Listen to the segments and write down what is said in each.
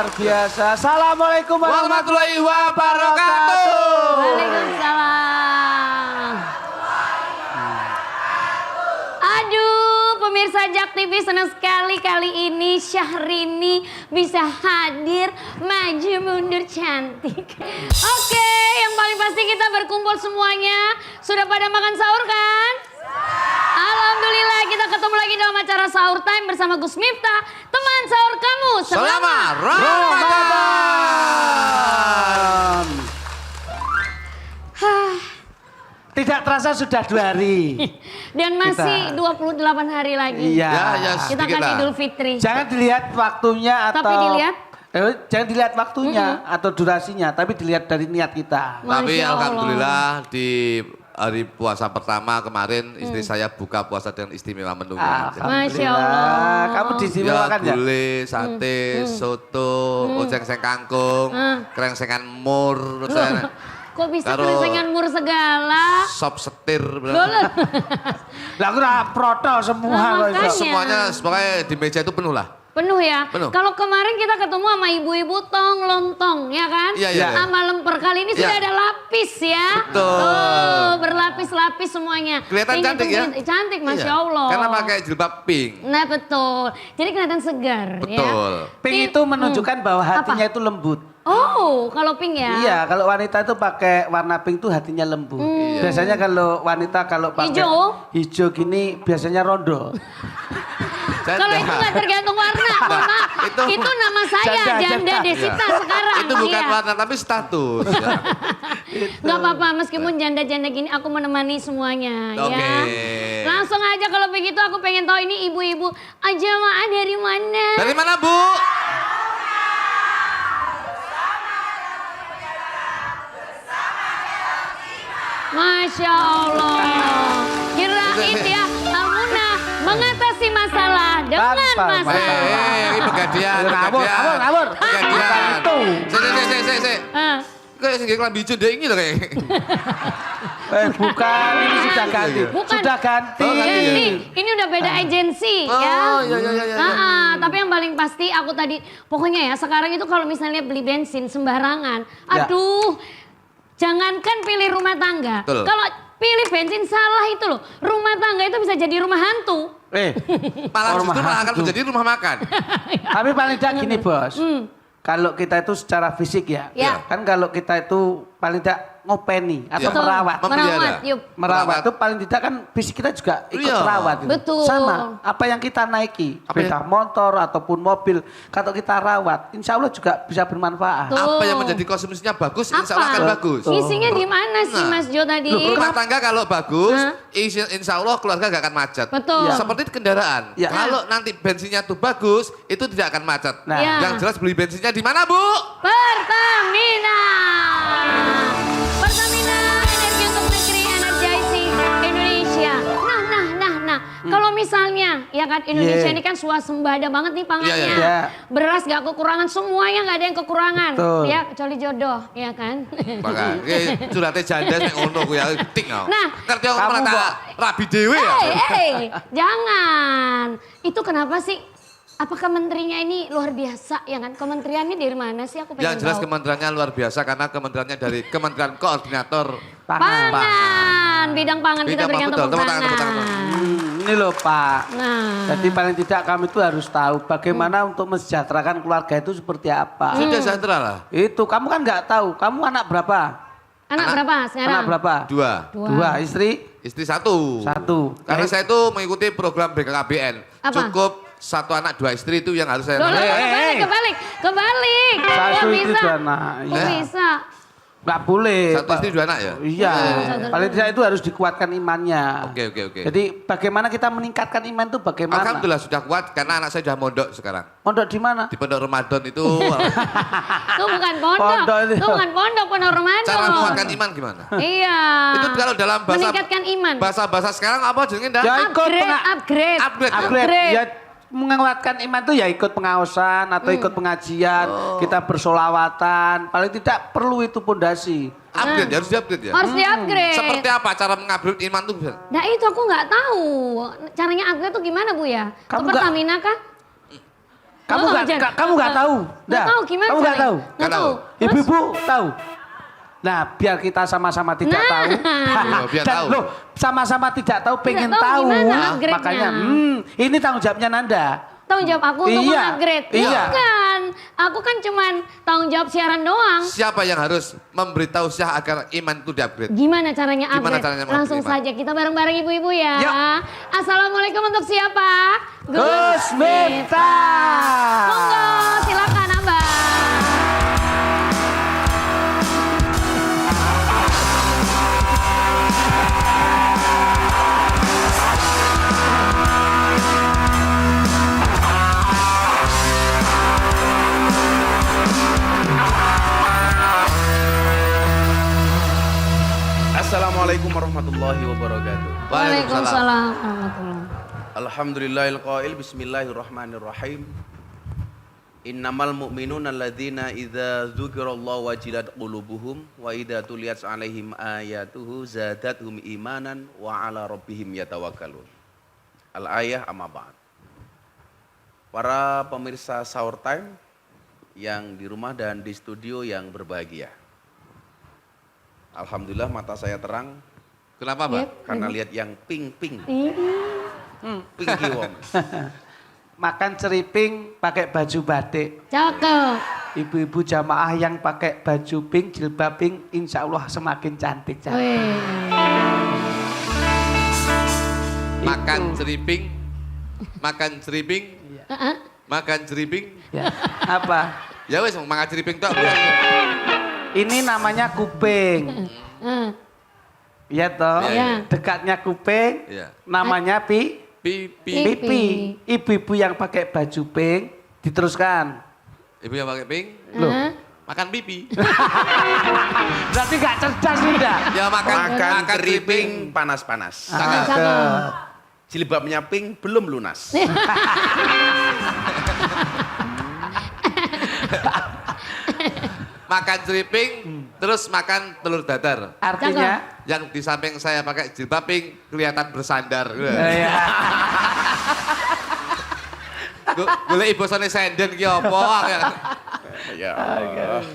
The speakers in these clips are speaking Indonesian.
luar biasa. Assalamualaikum warahmatullahi wabarakatuh. Waalaikumsalam. Aduh, pemirsa Jak TV senang sekali kali ini Syahrini bisa hadir maju mundur cantik. Oke, yang paling pasti kita berkumpul semuanya. Sudah pada makan sahur kan? Alhamdulillah kita ketemu lagi dalam acara Sahur Time bersama Gus Miftah. Teman sahur kamu Selamat Ramadan. Tidak terasa sudah 2 hari. Dan masih 28 hari lagi. Iya. Ya, Kita akan Idul Fitri. Jangan dilihat waktunya atau... Tapi dilihat? Jangan dilihat waktunya atau durasinya, tapi dilihat dari niat kita. Tapi Masya Allah. alhamdulillah di hari puasa pertama kemarin istri saya buka puasa dengan istimewa menunya. Masya Allah. Kamu diistimewakan ya? Gulai, sate, soto, ocengseng kangkung, krengsengan mur, Kok bisa Karo- kerensengan mur segala? sop setir. Loh. Lah aku udah protol semua Lah, loh. makanya. Semuanya pokoknya di meja itu penuh lah. Penuh ya? Penuh. Kalau kemarin kita ketemu sama ibu-ibu tong lontong ya kan? Iya, iya. Sama lemper kali ini sudah Iya. ada lapis ya. Betul. Tuh, berlapis-lapis semuanya. Kelihatan Kayaknya cantik itu ya? Cantik, Masya Iya. Allah. Karena pakai jilbab pink. Nah betul. Jadi kelihatan segar ya. Betul. Pink itu menunjukkan bahwa hatinya itu lembut. Oh, kalau pink ya? Iya, kalau wanita itu pakai warna pink itu hatinya lembut. Iya. Biasanya kalau wanita kalau pakai hijau gini biasanya rondo. Kalau itu nggak tergantung warna, mohon maaf. Itu nama saya, Janda Desita sekarang. Itu bukan Iya. warna tapi status. Ya. Gak apa-apa, meskipun janda-janda gini aku menemani semuanya Oke. ya. Langsung aja kalau begitu aku pengen tahu ini ibu-ibu jamaah dari mana? Dari mana Bu? Masya Allah. Kirain ya, Almuna mengatasi masalah dengan Tanpa masalah. Ini pegadian, Ngawur, ngawur, ngawur. Pegadian. Itu. Se. Ah, Kayak sing kelambi deh ini loh kayak. Bukan, ini sudah ganti. Bukan. Sudah ganti. Oh, ganti. Ganti, ini udah beda agensi ya. Oh, iya. Tapi yang paling pasti aku tadi, pokoknya ya sekarang itu kalau misalnya beli bensin sembarangan, Ya. aduh, jangankan pilih rumah tangga. Betul. Kalau pilih bensin salah itu loh, rumah tangga itu bisa jadi rumah hantu. Malah Rumah justru malah akan hantu. menjadi rumah makan. Tapi paling tidak gini bos. Kalau kita itu secara fisik ya. Ya. Kan kalau kita itu paling tidak ngopeni atau Ya. merawat. Memelihara. Merawat, yup. Merawat itu paling tidak kan fisik kita juga ikut Iya. merawat. gitu. Betul. Sama apa yang kita naiki, Apa sepeda motor ataupun mobil, kalau kita rawat, insya Allah juga bisa bermanfaat. Tuh. Apa yang menjadi konsumsinya bagus, insya Allah akan bagus. Isinya di mana sih Nah. Mas Jo tadi? Rumah tangga kalau bagus, Hah? insya Allah keluarga gak akan macet. Betul. Ya. Seperti kendaraan. Ya. Kalau nanti bensinnya tuh bagus, itu tidak akan macet. Nah. Ya. Yang jelas beli bensinnya di mana Bu? Pertamina. Pertamina, energi untuk negeri, energizing Indonesia. Nah. Kalau misalnya, ya kan Indonesia Yeah. ini kan swasembada banget nih pangannya. Iya, iya. Beras gak kekurangan, semuanya gak ada yang kekurangan. Betul. Ya, kecuali jodoh, ya kan? Maka, curhatnya janda nek ngono ku ya tik no. Nah. Ngerti aku Kamu merata kok- rabi dewe ya. Jangan. Itu kenapa sih? Apakah menterinya ini luar biasa ya kan? Kementeriannya dari mana sih? Aku pengen Yang jelas tahu. kementeriannya luar biasa karena kementeriannya dari Kementerian Koordinator. Pangan. Bidang pangan kita Bidang berikan betul, tepuk tepuk tangan, tepuk tangan. tangan. Ini loh Pak. Nah. Jadi paling tidak kami itu harus tahu bagaimana untuk mensejahterakan keluarga itu seperti apa. Sudah sejahtera lah. Itu kamu kan nggak tahu. Kamu anak berapa? Anak berapa sekarang? Anak berapa? 2. Dua. Istri? Istri 1. Satu. Karena saya itu mengikuti program BKKBN. Apa? Cukup 1 anak 2 istri itu yang harus saya Loh, nangani. kebalik. Satu Kok itu bisa? dua anak. Kok Iya. bisa? Nggak boleh. 1 istri 2 anak ya? Iya. Satu. Paling tidak itu harus dikuatkan imannya. Oke. Jadi bagaimana kita meningkatkan iman itu bagaimana? Alhamdulillah sudah kuat karena anak saya sudah mondok sekarang. Mondok di mana? Di pondok Ramadan itu Itu bukan pondok. Pondok itu. Itu bukan pondok Ramadan. cara menguatkan iman gimana? Iya. Itu kalau dalam bahasa meningkatkan iman. Bahasa sekarang apa jenenge dah? Ya, ikut Upgrade. upgrade. Ya menguatkan iman itu ya ikut pengawasan atau ikut pengajian, kita bersolawatan. Paling tidak perlu itu pondasi. Upgrade, harus di-upgrade ya? Harus di-upgrade. Seperti apa cara mengupgrade iman tuh? Nah itu aku nggak tahu. Caranya upgrade tuh gimana Bu ya? Ke Kamu Pertamina kah? Kamu Oh, nggak Jan. kamu nggak tahu? Nggak tahu gimana Kamu nggak caranya? tahu? Nggak Nggak tahu. tahu. Terus? Ibu-ibu tahu. Nah, biar kita sama-sama tidak Nah. tahu. Biar Dan tahu. loh, sama-sama tidak tahu, pengen tahu tahu. gimana Nah, upgrade-nya. makanya, ini tanggung jawabnya Nanda. Tanggung jawab aku untuk Iya, meng-upgrade. iya. Bukan. Aku kan cuman tanggung jawab siaran doang. Siapa yang harus memberitahu Syah agar iman itu di-upgrade? Gimana caranya Gimana upgrade? caranya Langsung mengupgrade, saja kita bareng-bareng ibu-ibu ya. Yuk. Assalamualaikum untuk siapa? Gus Miftah. Monggo, silakan Abang. Assalamualaikum warahmatullahi wabarakatuh. Waalaikumsalam warahmatullahi. Alhamdulillahil qail bismillahirrahmanirrahim. Innamal mu'minuna alladzina idza dzukirallahu wajilat qulubuhum wa idza tuliyat 'alaihim ayatuhu zadatuhum imanan wa 'ala rabbihim yatawakkalun. Al-ayah amma ba'd. Para pemirsa Sahur Time yang di rumah dan di studio yang berbahagia. Alhamdulillah mata saya terang Kenapa, Pak? Yep. karena lihat yang pink-pink. Ih, Pinky wong. Makan ceriping pakai baju batik. Cakep. Ibu-ibu jamaah yang pakai baju pink, jilbab pink, insya Allah semakin cantik. Wih. Makan ceriping, makan ceriping, Heeh. makan ceriping. Ya. Apa? Ya wes makan ceriping tok. Ini namanya kuping. Heeh. Iya toh? Iya. Dekatnya kuping, Iya. namanya Pipi. pipi. Ibu-ibu yang pakai baju pink, diteruskan. Ibu yang pakai pink, Loh, Heeh. makan pipi. berarti gak cerdas sudah. Ya Makan makan keriping panas-panas. Cakep. Jilbabnya pink belum lunas. Makan ceriping, terus makan telur dadar. Artinya, Yang di samping saya pakai jilbab pink kelihatan bersandar. ya. Boleh ibu sone senden ki apa? Ya Allah.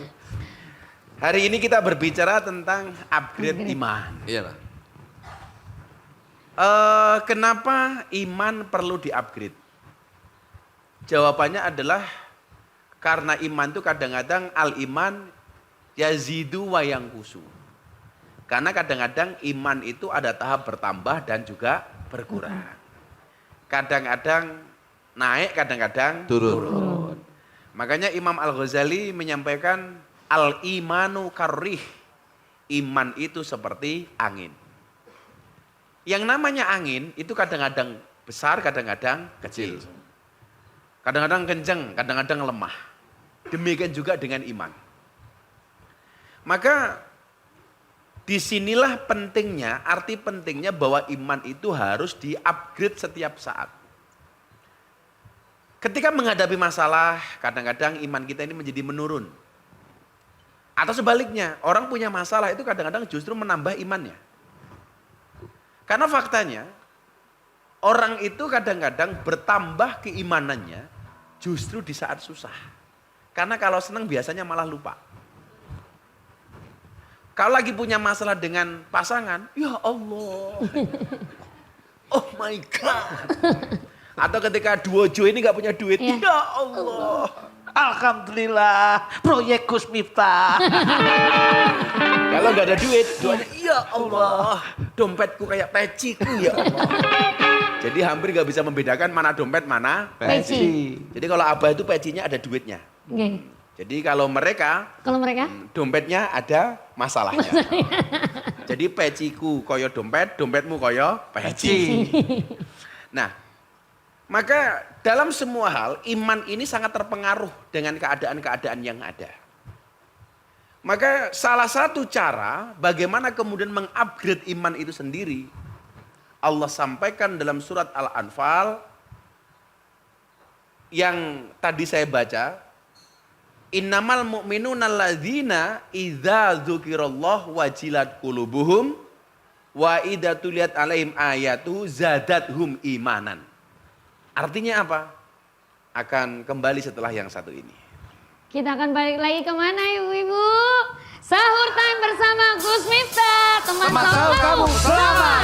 Hari ini kita berbicara tentang upgrade iman. Iya lah. Kenapa iman perlu di-upgrade? Jawabannya adalah karena iman itu kadang-kadang al-iman yazidu wa yangkusu. Karena kadang-kadang iman itu ada tahap bertambah dan juga berkurang. Kadang-kadang naik, kadang-kadang Turun. Makanya Imam Al-Ghazali menyampaikan al-imanu karrih. Iman itu seperti angin. Yang namanya angin itu kadang-kadang besar, kadang-kadang kecil. Kadang-kadang kencang, kadang-kadang lemah. Demikian juga dengan iman. Maka disinilah pentingnya, arti pentingnya bahwa iman itu harus di-upgrade setiap saat. Ketika menghadapi masalah, kadang-kadang iman kita ini menjadi menurun. Atau sebaliknya, orang punya masalah itu kadang-kadang justru menambah imannya. Karena faktanya, orang itu kadang-kadang bertambah keimanannya justru di saat susah. Karena kalau senang biasanya malah lupa. Kalau lagi punya masalah dengan pasangan, ya Allah. Oh my God. Atau ketika duojo ini gak punya duit, Iya. ya Allah. Alhamdulillah, proyek Gus Miftah. Kalau nggak ada duit, doanya, ya Allah, dompetku kayak peciku ya Allah. Jadi hampir nggak bisa membedakan mana dompet, mana Peci. Jadi kalau abah itu pecinya ada duitnya. Oke. Jadi kalau mereka, Kalau mereka? dompetnya ada masalahnya. Jadi peciku koyo dompet, dompetmu koyo peci. Nah, maka dalam semua hal, iman ini sangat terpengaruh dengan keadaan-keadaan yang ada. Maka salah satu cara bagaimana kemudian mengupgrade iman itu sendiri, Allah sampaikan dalam surat Al-Anfal yang tadi saya baca, innamal mu'minuna alladzina idza dzukirallahu wajilat qulubuhum wa idza tuliyat alaihim ayatuhu zadathum imanan. Artinya apa? akan kembali setelah yang satu ini. Kita akan balik lagi kemana ibu-ibu? Sahur time bersama Gus Miftah. Teman sahur kamu selamat.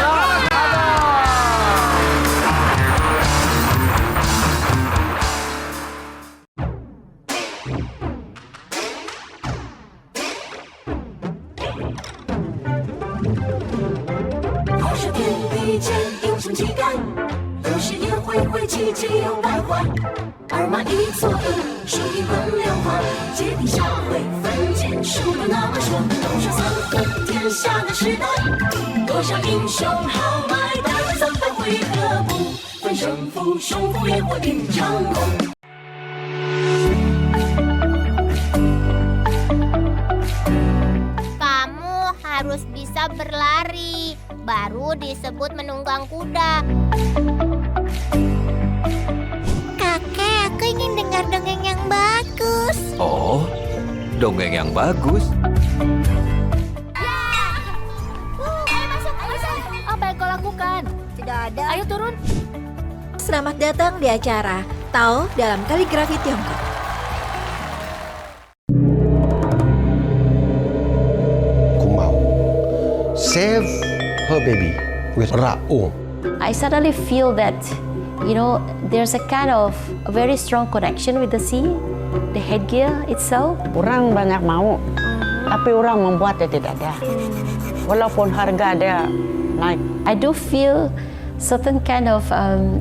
有生气概，有时也会气急又败坏。二马一左一，手一棍两花，接地下会分间，数不那么说，东上三分天下的时代，多少英雄豪迈，打了300回合不分胜负，胜负也或定成功。Kamu harus bisa berlari, baru disebut menunggang kuda. Kakek, aku ingin dengar dongeng yang bagus. Oh, dongeng yang bagus. Ayo masuk, ayo masuk. Apa yang kau lakukan? Tidak ada. Ayo turun. Selamat datang di acara Tao dalam Kaligrafi Tiongkok. Aku mau save her baby with Raung. I suddenly feel that, there's a kind of a very strong connection with the sea, the headgear itself. Orang banyak mau, tapi orang membuatnya tidak ada. Walaupun harga dia naik. I do feel certain kind of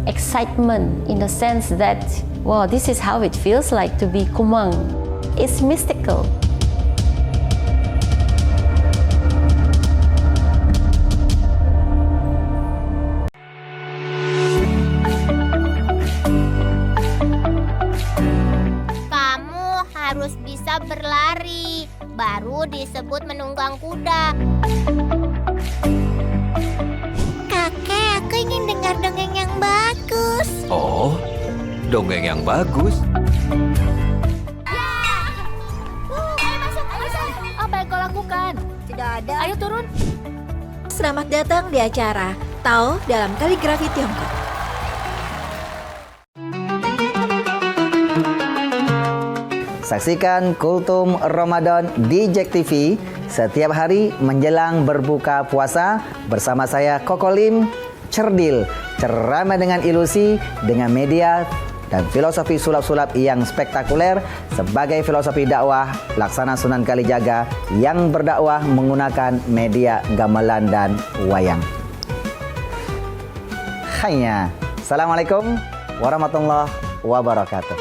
excitement in the sense that, wow, this is how it feels like to be Kumang. It's mystical. Kamu harus bisa berlari, baru disebut menunggang kuda. Kakek, aku ingin dengar dongeng yang bagus. Oh, dongeng yang bagus. Ayo masuk, ayo masuk. Apa yang kau lakukan? Tidak ada. Ayo turun. Selamat datang di acara Tao dalam Kaligrafi Tiongkok. Saksikan Kultum Ramadan di Jack TV setiap hari menjelang berbuka puasa bersama saya Kokolim Cerdil, ceramah dengan ilusi, dengan media dan filosofi sulap-sulap yang spektakuler sebagai filosofi dakwah Laksana Sunan Kalijaga yang berdakwah menggunakan media gamelan dan wayang. Hanya. Assalamualaikum warahmatullahi wabarakatuh.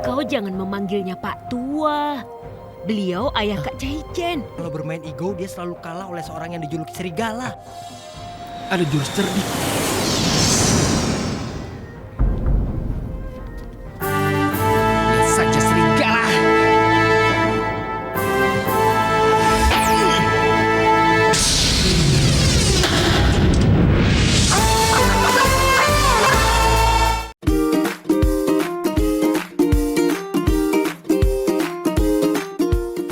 Kau jangan memanggilnya Pak Tua. Beliau ayah Kak Caichen. Kalau bermain ego, dia selalu kalah oleh seorang yang dijuluki serigala. Ada jurus cerdik. Lihat saja serigala.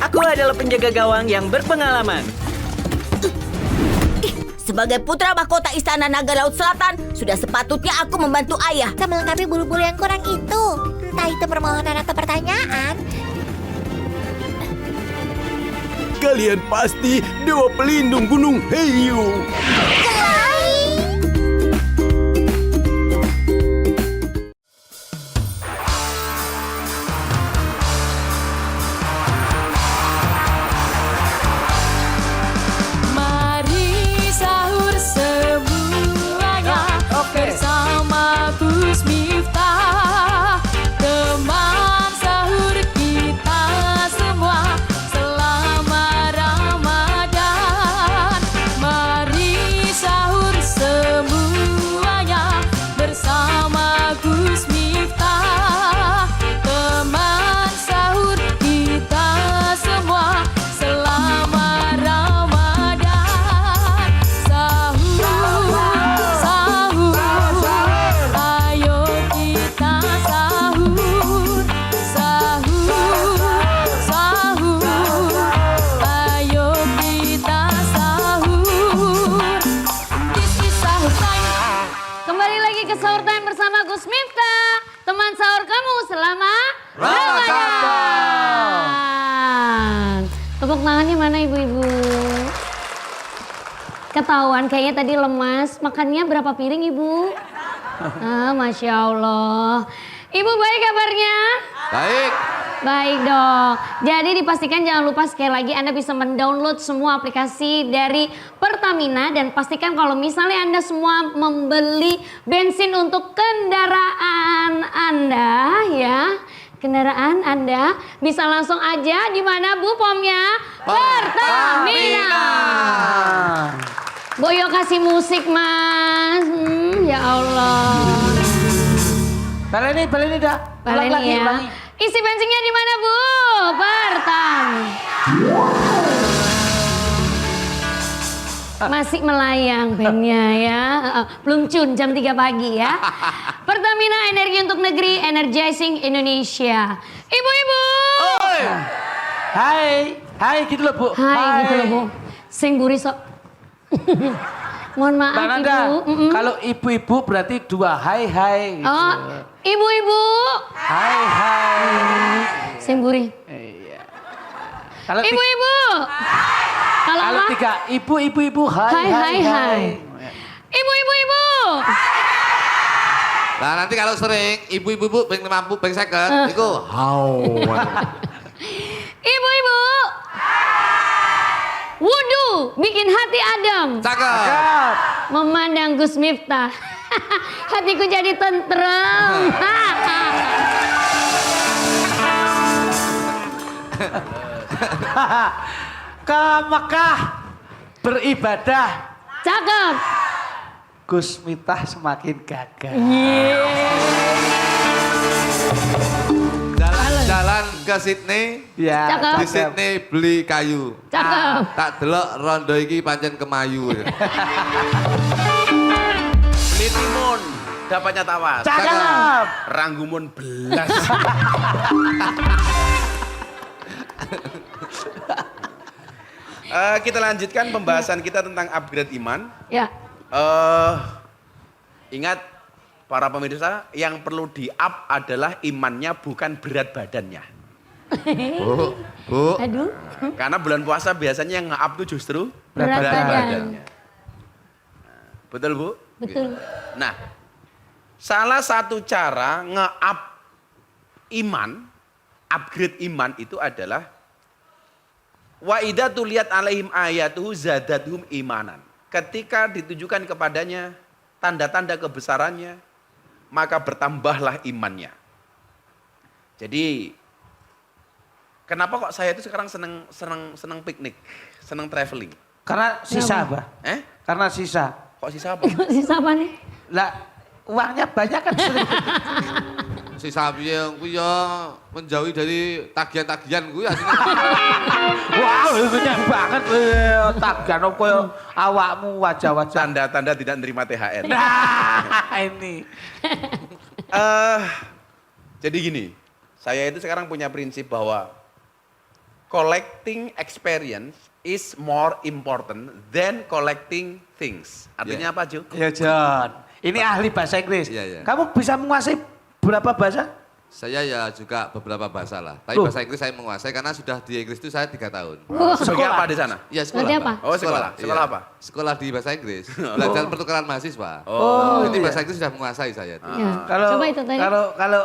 Aku adalah penjaga gawang yang berpengalaman. Sebagai putra mahkota Istana Naga Laut Selatan, sudah sepatutnya aku membantu ayah. Melengkapi bulu-bulu yang kurang itu. Entah itu permohonan atau pertanyaan. Kalian pasti dewa pelindung Gunung Heiyu. Bersama Gus Miftah, teman sahur kita semua selama Ramadan. Mari sahur. selamat Ramadan. Tepuk tangannya mana ibu-ibu? Ketahuan kayaknya tadi lemas. Makannya berapa piring ibu? Masya Allah. Ibu baik kabarnya? Baik. Baik dong. Jadi dipastikan jangan lupa sekali lagi Anda bisa mendownload semua aplikasi dari Pertamina. Dan pastikan kalau misalnya Anda semua membeli bensin untuk kendaraan Anda ya. Kendaraan Anda bisa langsung aja di mana Bu pomnya? Pertamina. Boyo kasih musik mas. Ya Allah. Baleni dah. Baleni Ulang lagi, ya. ulangi. Isi bensinnya di mana Bu? Masih melayang bandnya ya. Belum cun jam 3 pagi ya. Pertamina, energi untuk negeri, energizing Indonesia. Ibu-ibu. Hai gitu loh Bu. Hai gitu loh Bu. Sing buri sok. Mohon maaf Mbak Nanda, Ibu. kalau ibu-ibu berarti 2 hai gitu. Oh, ibu-ibu. Hai. Sing buri. Iya. Kalau Ibu-ibu. Kalau Kalau apa? 3 ibu hai. Ibu-ibu. Nah nanti kalau sering ibu-ibu ping 50 ping 50 iku hau. Ibu-ibu. Wudu bikin hati adem. Cakep. Memandang Gus Miftah. Hatiku jadi tentrem. Ke Mekah beribadah. Cakep. Gus Miftah semakin gagah. Jalan ke Sydney. Ya. Cakep. Di Sydney beli kayu. Cakep. Tak delok rondo iki pancen kemayu. Beli timun, dapatnya tawas. Cakep. Ranggumun belas. Kita lanjutkan pembahasan kita tentang upgrade iman. Ya. Ingat para pemirsa, yang perlu di-up adalah imannya bukan berat badannya. Bu. Aduh. Karena bulan puasa biasanya yang nge-up tuh justru Berat badan. badannya. Betul Bu? Betul. Nah, salah satu cara nge-up iman, upgrade iman itu adalah wa idza tuliyat alaihim ayatuhu zadatuhum imanan. Ketika ditujukan kepadanya tanda-tanda kebesarannya, maka bertambahlah imannya. Jadi kenapa kok saya itu sekarang senang piknik, senang traveling? Karena sisa, Bah. Karena sisa. Kok sisa apa? Sisa apa nih? Lah, uangnya banyak kan sering. Si sapi yang kuya menjauhi dari tagihan-tagihan kuya. Wow, banyak banget tagihan apa ya awakmu wajah-wajah. Tanda-tanda tidak menerima THR. Nah, ini. Jadi gini, saya itu sekarang punya prinsip bahwa collecting experience is more important than collecting things. Artinya apa, Jo? Ya, John. Ini ahli bahasa Inggris. Iya. Kamu bisa menguasai berapa bahasa? Saya ya juga beberapa bahasa lah. Tapi Loh. bahasa Inggris saya menguasai karena sudah di Inggris itu saya 3 tahun. Sebagai apa di sana? Iya sekolah. Berarti apa? Pak. Oh, sekolah. Sekolah Iya. apa? Sekolah di bahasa Inggris. Belajar pertukaran mahasiswa. Oh, Jadi iya. bahasa Inggris sudah menguasai saya. Ya. Kalau Coba itu tadi. kalau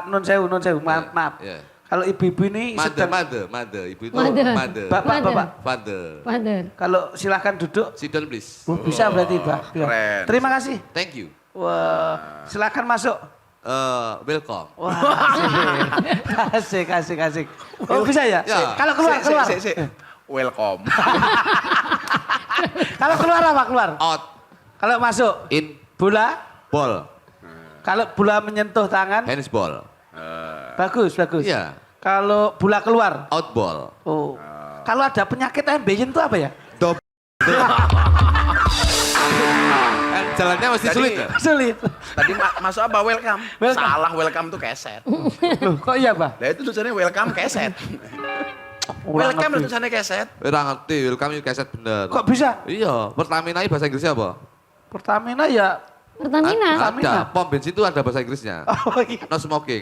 nun sewu, maaf. Iya. Kalau ibu-ibu ini Mother. Ibu itu Mother. mother. Bapak. Father. Father. Kalau silahkan duduk. Sit down please. Bisa berarti, Pak. Keren. Terima kasih. Thank you. Wah, silakan masuk. Welcome. Wah, asik. Oh, bisa ya? Ya. Kalau keluar. Welcome. Kalau keluar apa? Keluar. Out. Kalau masuk. In. Bola. Ball. Kalau bola menyentuh tangan. Handsball. Bagus. Iya. Kalau bola keluar. Outball. Oh. Kalau ada penyakit ambeien itu apa ya? Jalannya masih sulit ya? Sulit. Tadi masuk apa? Welcome. Salah, welcome tuh keset. Loh, kok iya, Pak? Nah itu tulisannya welcome keset. Welcome itu tulisannya keset. Ora ngerti, welcome itu keset bener. Kok bisa? Iya, Pertamina bahasa Inggrisnya apa? Pertamina ya Pertamina. Ada, pom bensin itu ada bahasa Inggrisnya. No smoking.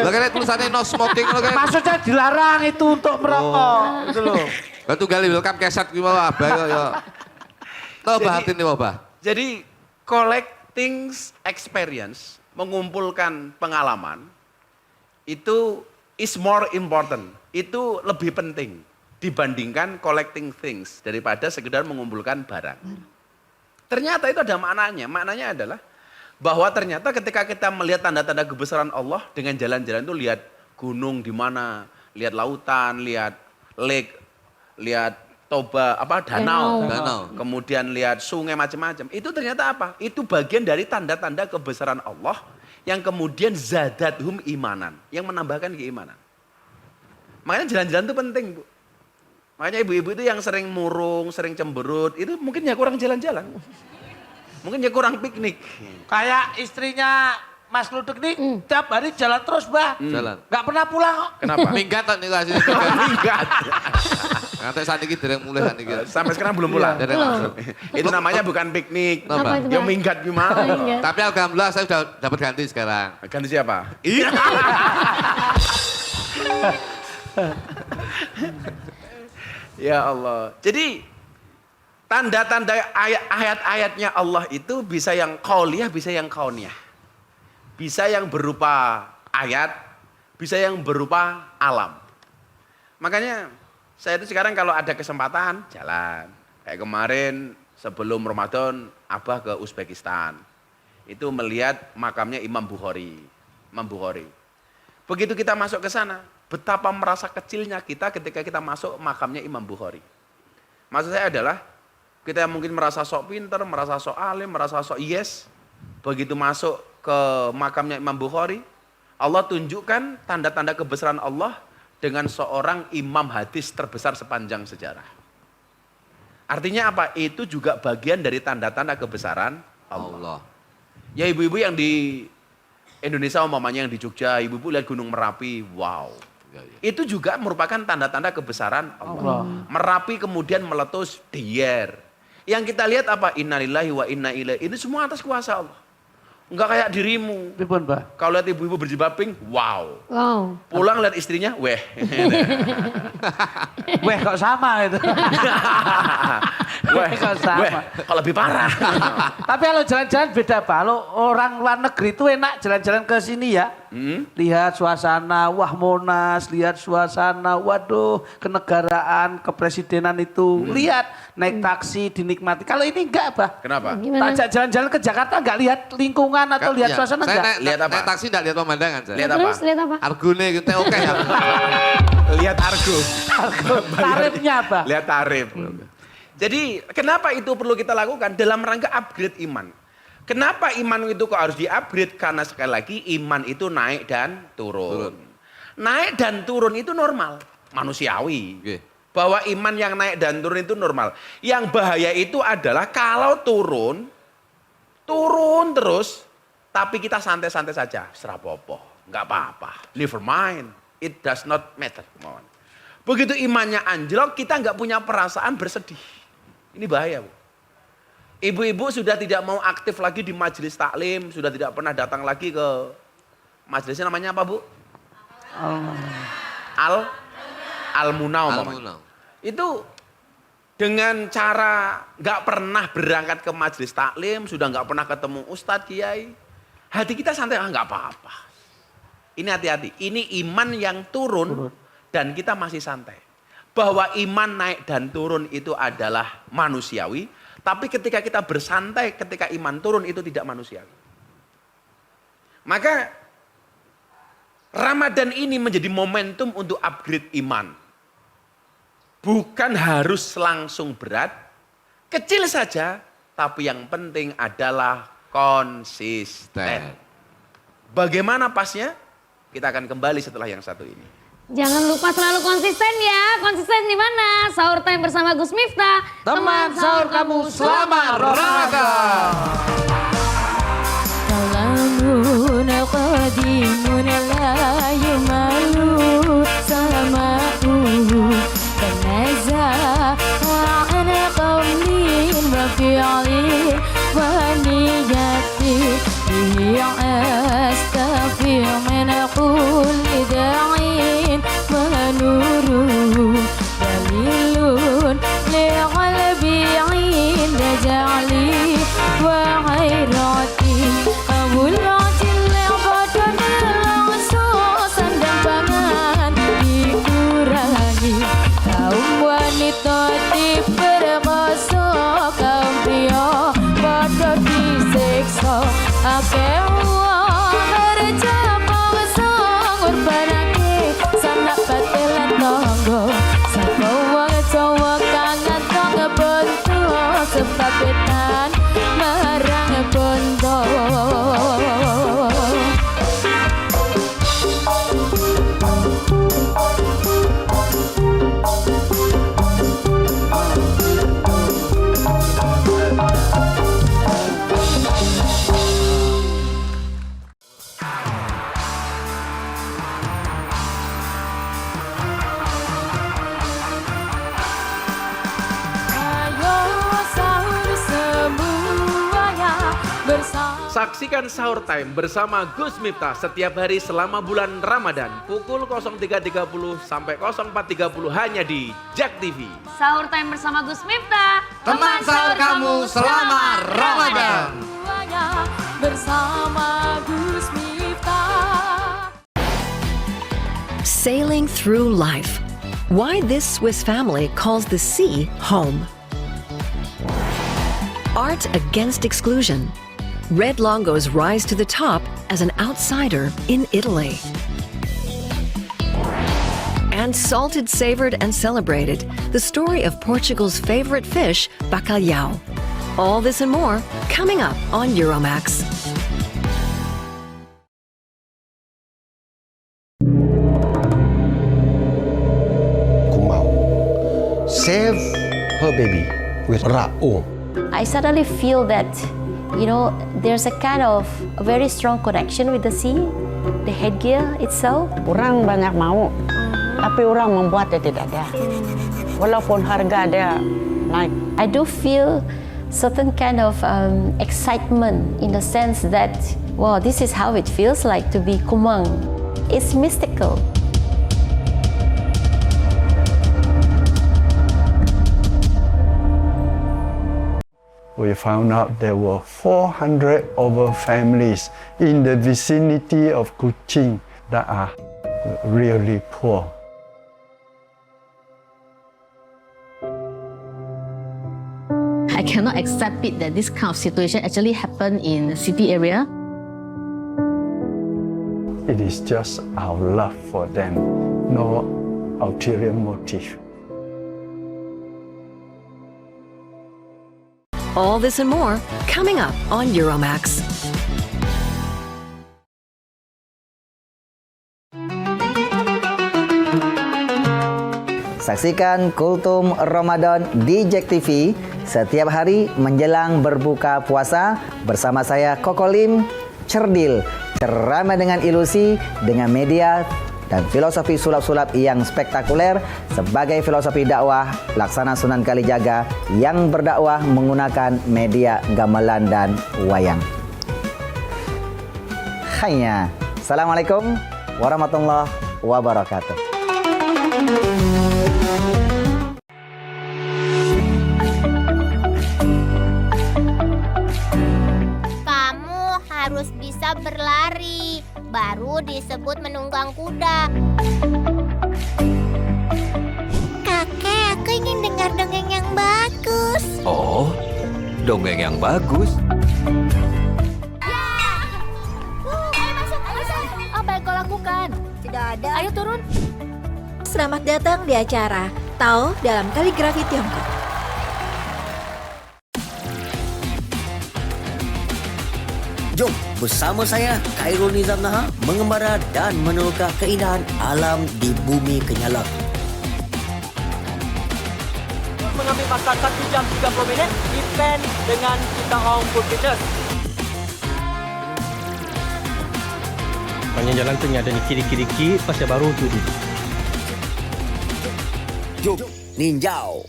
Lah kayak tulisannya no smoking lo kayak. Maksudnya dilarang itu untuk merokok. Gitu loh. Batu gali welcome keset gimana abah ya. Tahu bahatin nih Mbah. Jadi collecting experience, mengumpulkan pengalaman, itu is more important. Itu lebih penting dibandingkan collecting things daripada sekedar mengumpulkan barang. Ternyata itu ada maknanya. Maknanya adalah bahwa ternyata ketika kita melihat tanda-tanda kebesaran Allah dengan jalan-jalan itu lihat gunung di mana, lihat lautan, lihat lake, lihat danau. Kemudian lihat sungai macam-macam. Itu ternyata apa? Itu bagian dari tanda-tanda kebesaran Allah yang kemudian zadathum imanan, yang menambahkan keimanan. Makanya jalan-jalan itu penting, Bu. Makanya ibu-ibu itu yang sering murung, sering cemberut, itu mungkin ya kurang jalan-jalan. Mungkin ya kurang piknik. Kayak istrinya Mas Kluduk nih tiap hari jalan terus, Mbah. Jalan. Gak pernah pulang kok. Kenapa? Minggat nih kasih. Minggat. Nanti saat ini dereng mulai saat ini. Sampai sekarang belum pulang. Itu namanya bukan piknik. Apa? Ya minggat gimana. Tapi alhamdulillah saya sudah dapat ganti sekarang. Ganti siapa? Iya. Ya Allah. Jadi tanda-tanda ayat-ayatnya Allah itu bisa yang qauliyah, bisa yang kauniyah. Bisa yang berupa ayat, bisa yang berupa alam. Makanya saya itu sekarang kalau ada kesempatan jalan. Kayak kemarin sebelum Ramadan Abah ke Uzbekistan. Itu melihat makamnya Imam Bukhari. Imam Bukhari. Begitu kita masuk ke sana, betapa merasa kecilnya kita ketika kita masuk makamnya Imam Bukhari. Maksud saya adalah kita mungkin merasa sok pinter, merasa sok alim, merasa sok yes. Begitu masuk ke makamnya Imam Bukhari, Allah tunjukkan tanda-tanda kebesaran Allah dengan seorang imam hadis terbesar sepanjang sejarah. Artinya apa? Itu juga bagian dari tanda-tanda kebesaran Allah. Ya ibu-ibu yang di Indonesia umpamanya yang di Jogja, ibu-ibu lihat Gunung Merapi, wow. Itu juga merupakan tanda-tanda kebesaran Allah. Merapi kemudian meletus diyer. Yang kita lihat apa? Innalillahi wa inna ilaihi. Ini semua atas kuasa Allah. Enggak kayak dirimu. Kalau lihat ibu-ibu berjilbab pink, wow. Pulang lihat istrinya, weh. Weh kok sama itu. Weh kok sama. Kok lebih parah. Tapi kalau jalan-jalan beda Pak. Kalau orang luar negeri itu enak jalan-jalan ke sini ya. Lihat suasana, wah Monas, lihat suasana, waduh kenegaraan, kepresidenan itu. Lihat, naik taksi, dinikmati. Kalau ini enggak Pak. Kenapa? Tajak jalan-jalan ke Jakarta enggak lihat lingkungan atau lihat suasana enggak? Lihat apa? Naik taksi enggak lihat pemandangan saya. Lihat apa? Lihat apa? Argone gitu oke ya. Lihat argo. Tarifnya apa? Lihat tarif. Jadi kenapa itu perlu kita lakukan? Dalam rangka upgrade iman. Kenapa iman itu kok harus di-upgrade? Karena sekali lagi iman itu naik dan turun. Naik dan turun itu normal, manusiawi. Bahwa iman yang naik dan turun itu normal. Yang bahaya itu adalah kalau turun terus, tapi kita santai-santai saja. Serapopo, nggak apa-apa. Never mind, it does not matter. Begitu imannya anjlok, kita nggak punya perasaan bersedih. Ini bahaya, Bu. Ibu-ibu sudah tidak mau aktif lagi di majelis taklim, sudah tidak pernah datang lagi ke majelisnya namanya apa Bu? Al-Munau. Itu dengan cara nggak pernah berangkat ke majelis taklim, sudah nggak pernah ketemu Ustadz Kiai, hati kita santai, nggak apa-apa. Ini hati-hati, ini iman yang turun dan kita masih santai. Bahwa iman naik dan turun itu adalah manusiawi. Tapi ketika kita bersantai, ketika iman turun itu tidak manusiawi. Maka Ramadan ini menjadi momentum untuk upgrade iman. Bukan harus langsung berat, kecil saja, tapi yang penting adalah konsisten. Bagaimana pasnya? Kita akan kembali setelah yang satu ini. Jangan lupa selalu konsisten ya. Konsisten di mana? Sahur time bersama Gus Miftah. Teman sahur kamu selamat Ramadan. Kalamun qadimun la yumalu sama'u tanaza ana qawlin rafi'ali Saksikan Sahur Time bersama Gus Miftah setiap hari selama bulan Ramadan pukul 03.30 sampai 04.30 hanya di JAK TV. Sahur Time bersama Gus Miftah. Teman sahur kamu selama Ramadan. Bersama Gus Miftah. Sailing through life. Why this Swiss family calls the sea home. Art against exclusion. Red Longo's rise to the top as an outsider in Italy. And salted, savored, and celebrated, the story of Portugal's favorite fish, bacalhau. All this and more coming up on Euromax. Aku mau save her baby with Raung. I suddenly feel that, you know, there's a kind of a very strong connection with the sea, the headgear itself. Orang banyak mau, tapi orang membuatnya tidak ada. Walaupun harga dia naik. I do feel certain kind of excitement in the sense that, wow, this is how it feels like to be Kumang. It's mystical. We found out there were 400 over families in the vicinity of Kuching that are really poor. I cannot accept it that this kind of situation actually happened in the city area. It is just our love for them, no ulterior motive. All this and more coming up on Euromax. Saksikan Kultum Ramadan di JAK TV setiap hari menjelang berbuka puasa bersama saya Kokolim Cerdil. Ceramah dengan ilusi, dengan media dan filosofi sulap-sulap yang spektakuler sebagai filosofi dakwah Laksana Sunan Kalijaga yang berdakwah menggunakan media gamelan dan wayang. Hanya. Assalamualaikum warahmatullahi wabarakatuh. Kamu harus bisa berlari, baru disebut menunggang kuda. Kakek, aku ingin dengar dongeng yang bagus. Oh, dongeng yang bagus. Apa yang kau lakukan? Tidak ada. Ayo turun. Selamat datang di acara Tao dalam Kaligrafi Tiongkok. Jom bersama saya Khairul Nizam Naha mengembara dan meneroka keindahan alam di bumi Kenyala. Mengambil masa 1 jam 30 minit, event dengan kita orang full fitness. Panjang jalan tu ni ada ni kiri-kiri pasal baru tu. Jom ninjau.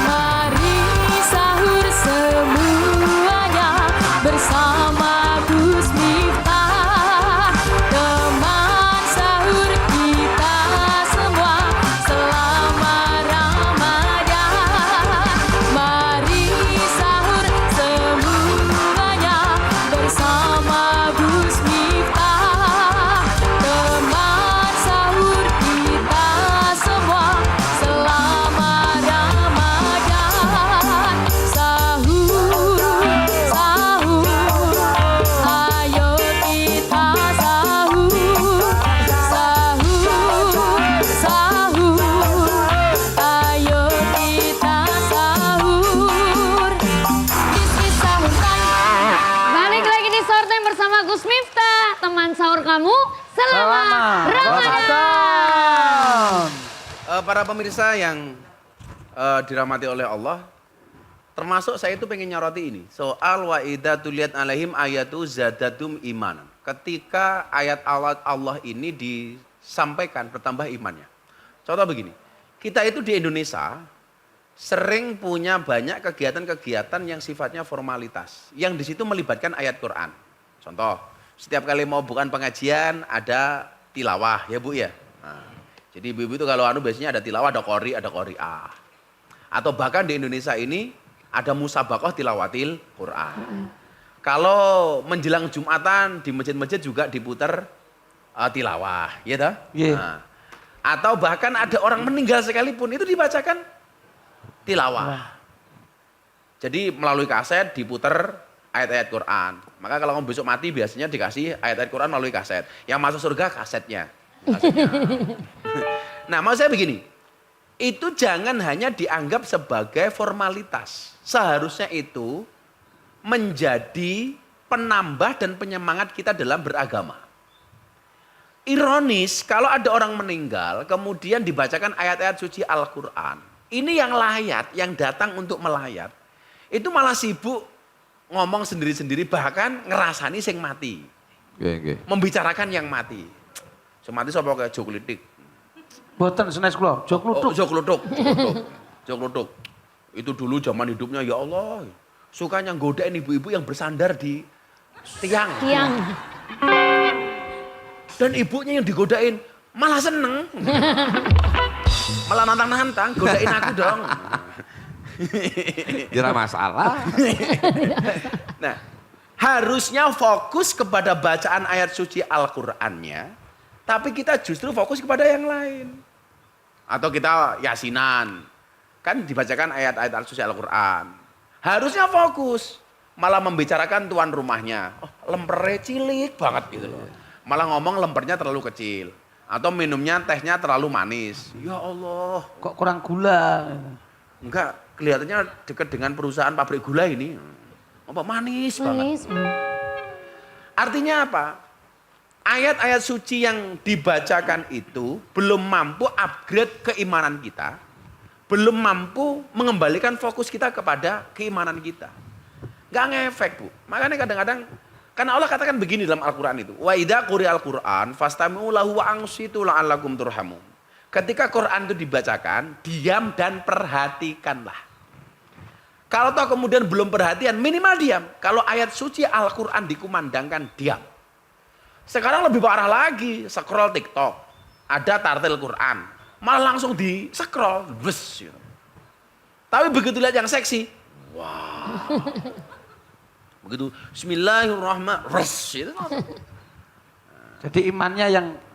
Mari sahur semuanya bersama Gus Miftah. Teman sahur kita semua selama Ramadan. Mari sahur semuanya bersama Gus Miftah. Teman sahur kita semua selama Ramadan. Sahur, sahur, ayo kita sahur. Sahur, sahur, ayo kita sahur. This is sahur time. Balik lagi di Sahur Time bersama Gus Miftah. Teman sahur kamu selama Ramadan. Para pemirsa yang dirahmati oleh Allah, termasuk saya itu pengen nyoroti ini. Soal wa idza tuliyat alaihim ayatu zadatum imanan. Ketika ayat Allah ini disampaikan bertambah imannya. Contoh begini, kita itu di Indonesia sering punya banyak kegiatan-kegiatan yang sifatnya formalitas. Yang di situ melibatkan ayat Quran. Contoh, setiap kali mau bukan pengajian ada tilawah ya Bu ya. Nah, jadi ibu-ibu itu kalau biasanya ada tilawah, ada qori'ah. Atau bahkan di Indonesia ini ada musabaqah tilawatil Quran. Kalau menjelang Jumatan di masjid-masjid juga diputar tilawah, ya toh? Yeah. Nah, atau bahkan ada orang meninggal sekalipun itu dibacakan tilawah. Jadi melalui kaset diputar ayat-ayat Quran. Maka kalau kamu besok mati biasanya dikasih ayat-ayat Quran melalui kaset. Yang masuk surga kasetnya. Nah, maksud saya begini, itu jangan hanya dianggap sebagai formalitas. Seharusnya itu menjadi penambah dan penyemangat kita dalam beragama. Ironis, kalau ada orang meninggal, kemudian dibacakan ayat-ayat suci Al-Quran. Ini yang layat, yang datang untuk melayat. Itu malah sibuk ngomong sendiri-sendiri, bahkan ngerasani sing mati. Membicarakan yang mati. Semati sapa kayak jok litik. Boten senes kula, jok lutuk. Jok lutuk. Itu dulu zaman hidupnya ya Allah. Sukanya nggodain ibu-ibu yang bersandar di tiang. Dan ibunya yang digodain malah seneng. Malah nantang-nantang, godain aku dong. Kira masalah. Nah, harusnya fokus kepada bacaan ayat suci Al-Qur'annya. Tapi kita justru fokus kepada yang lain. Atau kita yasinan. Kan dibacakan ayat-ayat suci Al-Quran. Harusnya fokus. Malah membicarakan tuan rumahnya. Oh, lempernya cilik banget gitu loh. Malah ngomong lempernya terlalu kecil. Atau minumnya tehnya terlalu manis. Ya Allah. Kok kurang gula? Enggak, kelihatannya dekat dengan perusahaan pabrik gula ini. Apa manis banget. Artinya apa? Ayat-ayat suci yang dibacakan itu belum mampu upgrade keimanan kita, belum mampu mengembalikan fokus kita kepada keimanan kita. Gak ngefek Bu. Makanya kadang-kadang, karena Allah katakan begini dalam Al-Quran itu, wa idza quri'al Qur'an fastami'u lahu wa ansitu la'allakum turhamun. Ketika Quran itu dibacakan, diam dan perhatikanlah. Kalau toh kemudian belum perhatian, minimal diam. Kalau ayat suci Al-Quran dikumandangkan, diam. Sekarang lebih parah lagi, scroll TikTok, ada tartil Quran, malah langsung di scroll, bes. Gitu. Tapi begitu lihat yang seksi, wah, begitu Bismillahirrahmanirrahim. Jadi imannya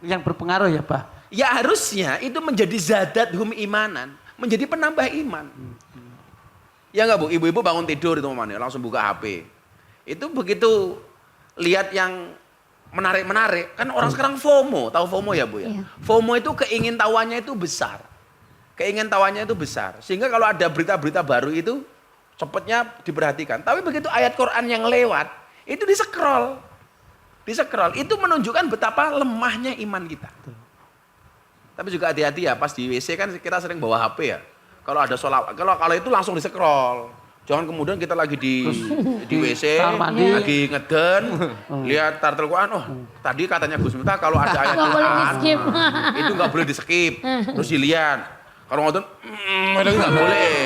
yang berpengaruh ya Pak? Ya harusnya itu menjadi zadat hum imanan, menjadi penambah iman. Ya enggak Bu, ibu-ibu bangun tidur itu langsung buka HP. Itu begitu lihat yang menarik-menarik, kan orang sekarang FOMO, tahu FOMO ya Bu ya? Iya. FOMO itu keingintahuannya itu besar. Keingintahuannya itu besar. Sehingga kalau ada berita-berita baru itu cepatnya diperhatikan. Tapi begitu ayat Quran yang lewat, itu di-scroll. Di-scroll, itu menunjukkan betapa lemahnya iman kita. Tapi juga hati-hati ya, pas di WC kan kita sering bawa HP ya. Kalau ada sholawat, kalau itu langsung di-scroll. Jangan kemudian kita lagi di WC, lagi ngeden, lihat tartil Quran, oh tadi katanya Gus Miftah kalau ada ayat Quran, itu nggak boleh di-skip. Terus dilihat, kalau ngotot, itu nggak boleh.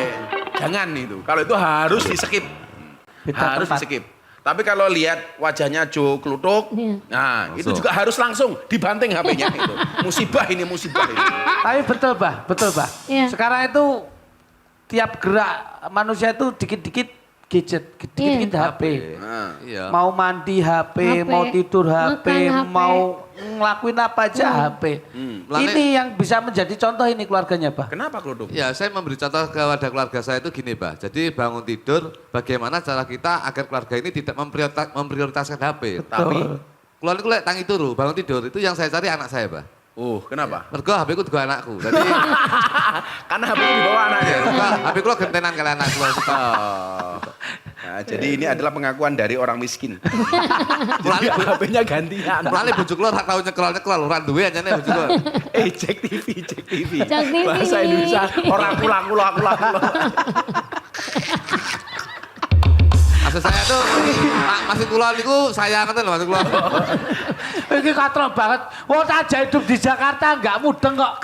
Jangan itu, kalau itu harus di-skip. Harus di-skip. Tapi kalau lihat wajahnya Jo Klutuk, nah itu juga harus langsung dibanting HP-nya itu. Musibah ini. Tapi betul Bah. Yeah. Sekarang itu tiap gerak manusia itu dikit-dikit gadget, dikit-dikit HP. Iya. Mau mandi HP, mau tidur HP, mau ngelakuin apa aja HP. Ini yang bisa menjadi contoh ini keluarganya Pak. Kenapa Klutuk? Ya saya memberi contoh kepada keluarga saya itu gini Pak. Jadi bangun tidur bagaimana cara kita agar keluarga ini tidak memprioritaskan HP. Betul. Tapi keluarga tangi turu bangun tidur itu yang saya cari anak saya Pak. Kenapa? Mergo HP ku juga anakku. Jadi karena HP ku dibawa anaknya. HP ku gentenan kali anakku. Nah, jadi ini adalah pengakuan dari orang miskin. Jadi HP-nya gantian. Mulane bojo kula ora tau nyekrol, ora duwe anjane bojo kula. Cek TV. Bahasa Indonesia orang ulang. Maksud saya tuh masih kula niku saya ngeten lho maksud kula. Ini katrol banget. Wong aja hidup di Jakarta enggak mudeng kok.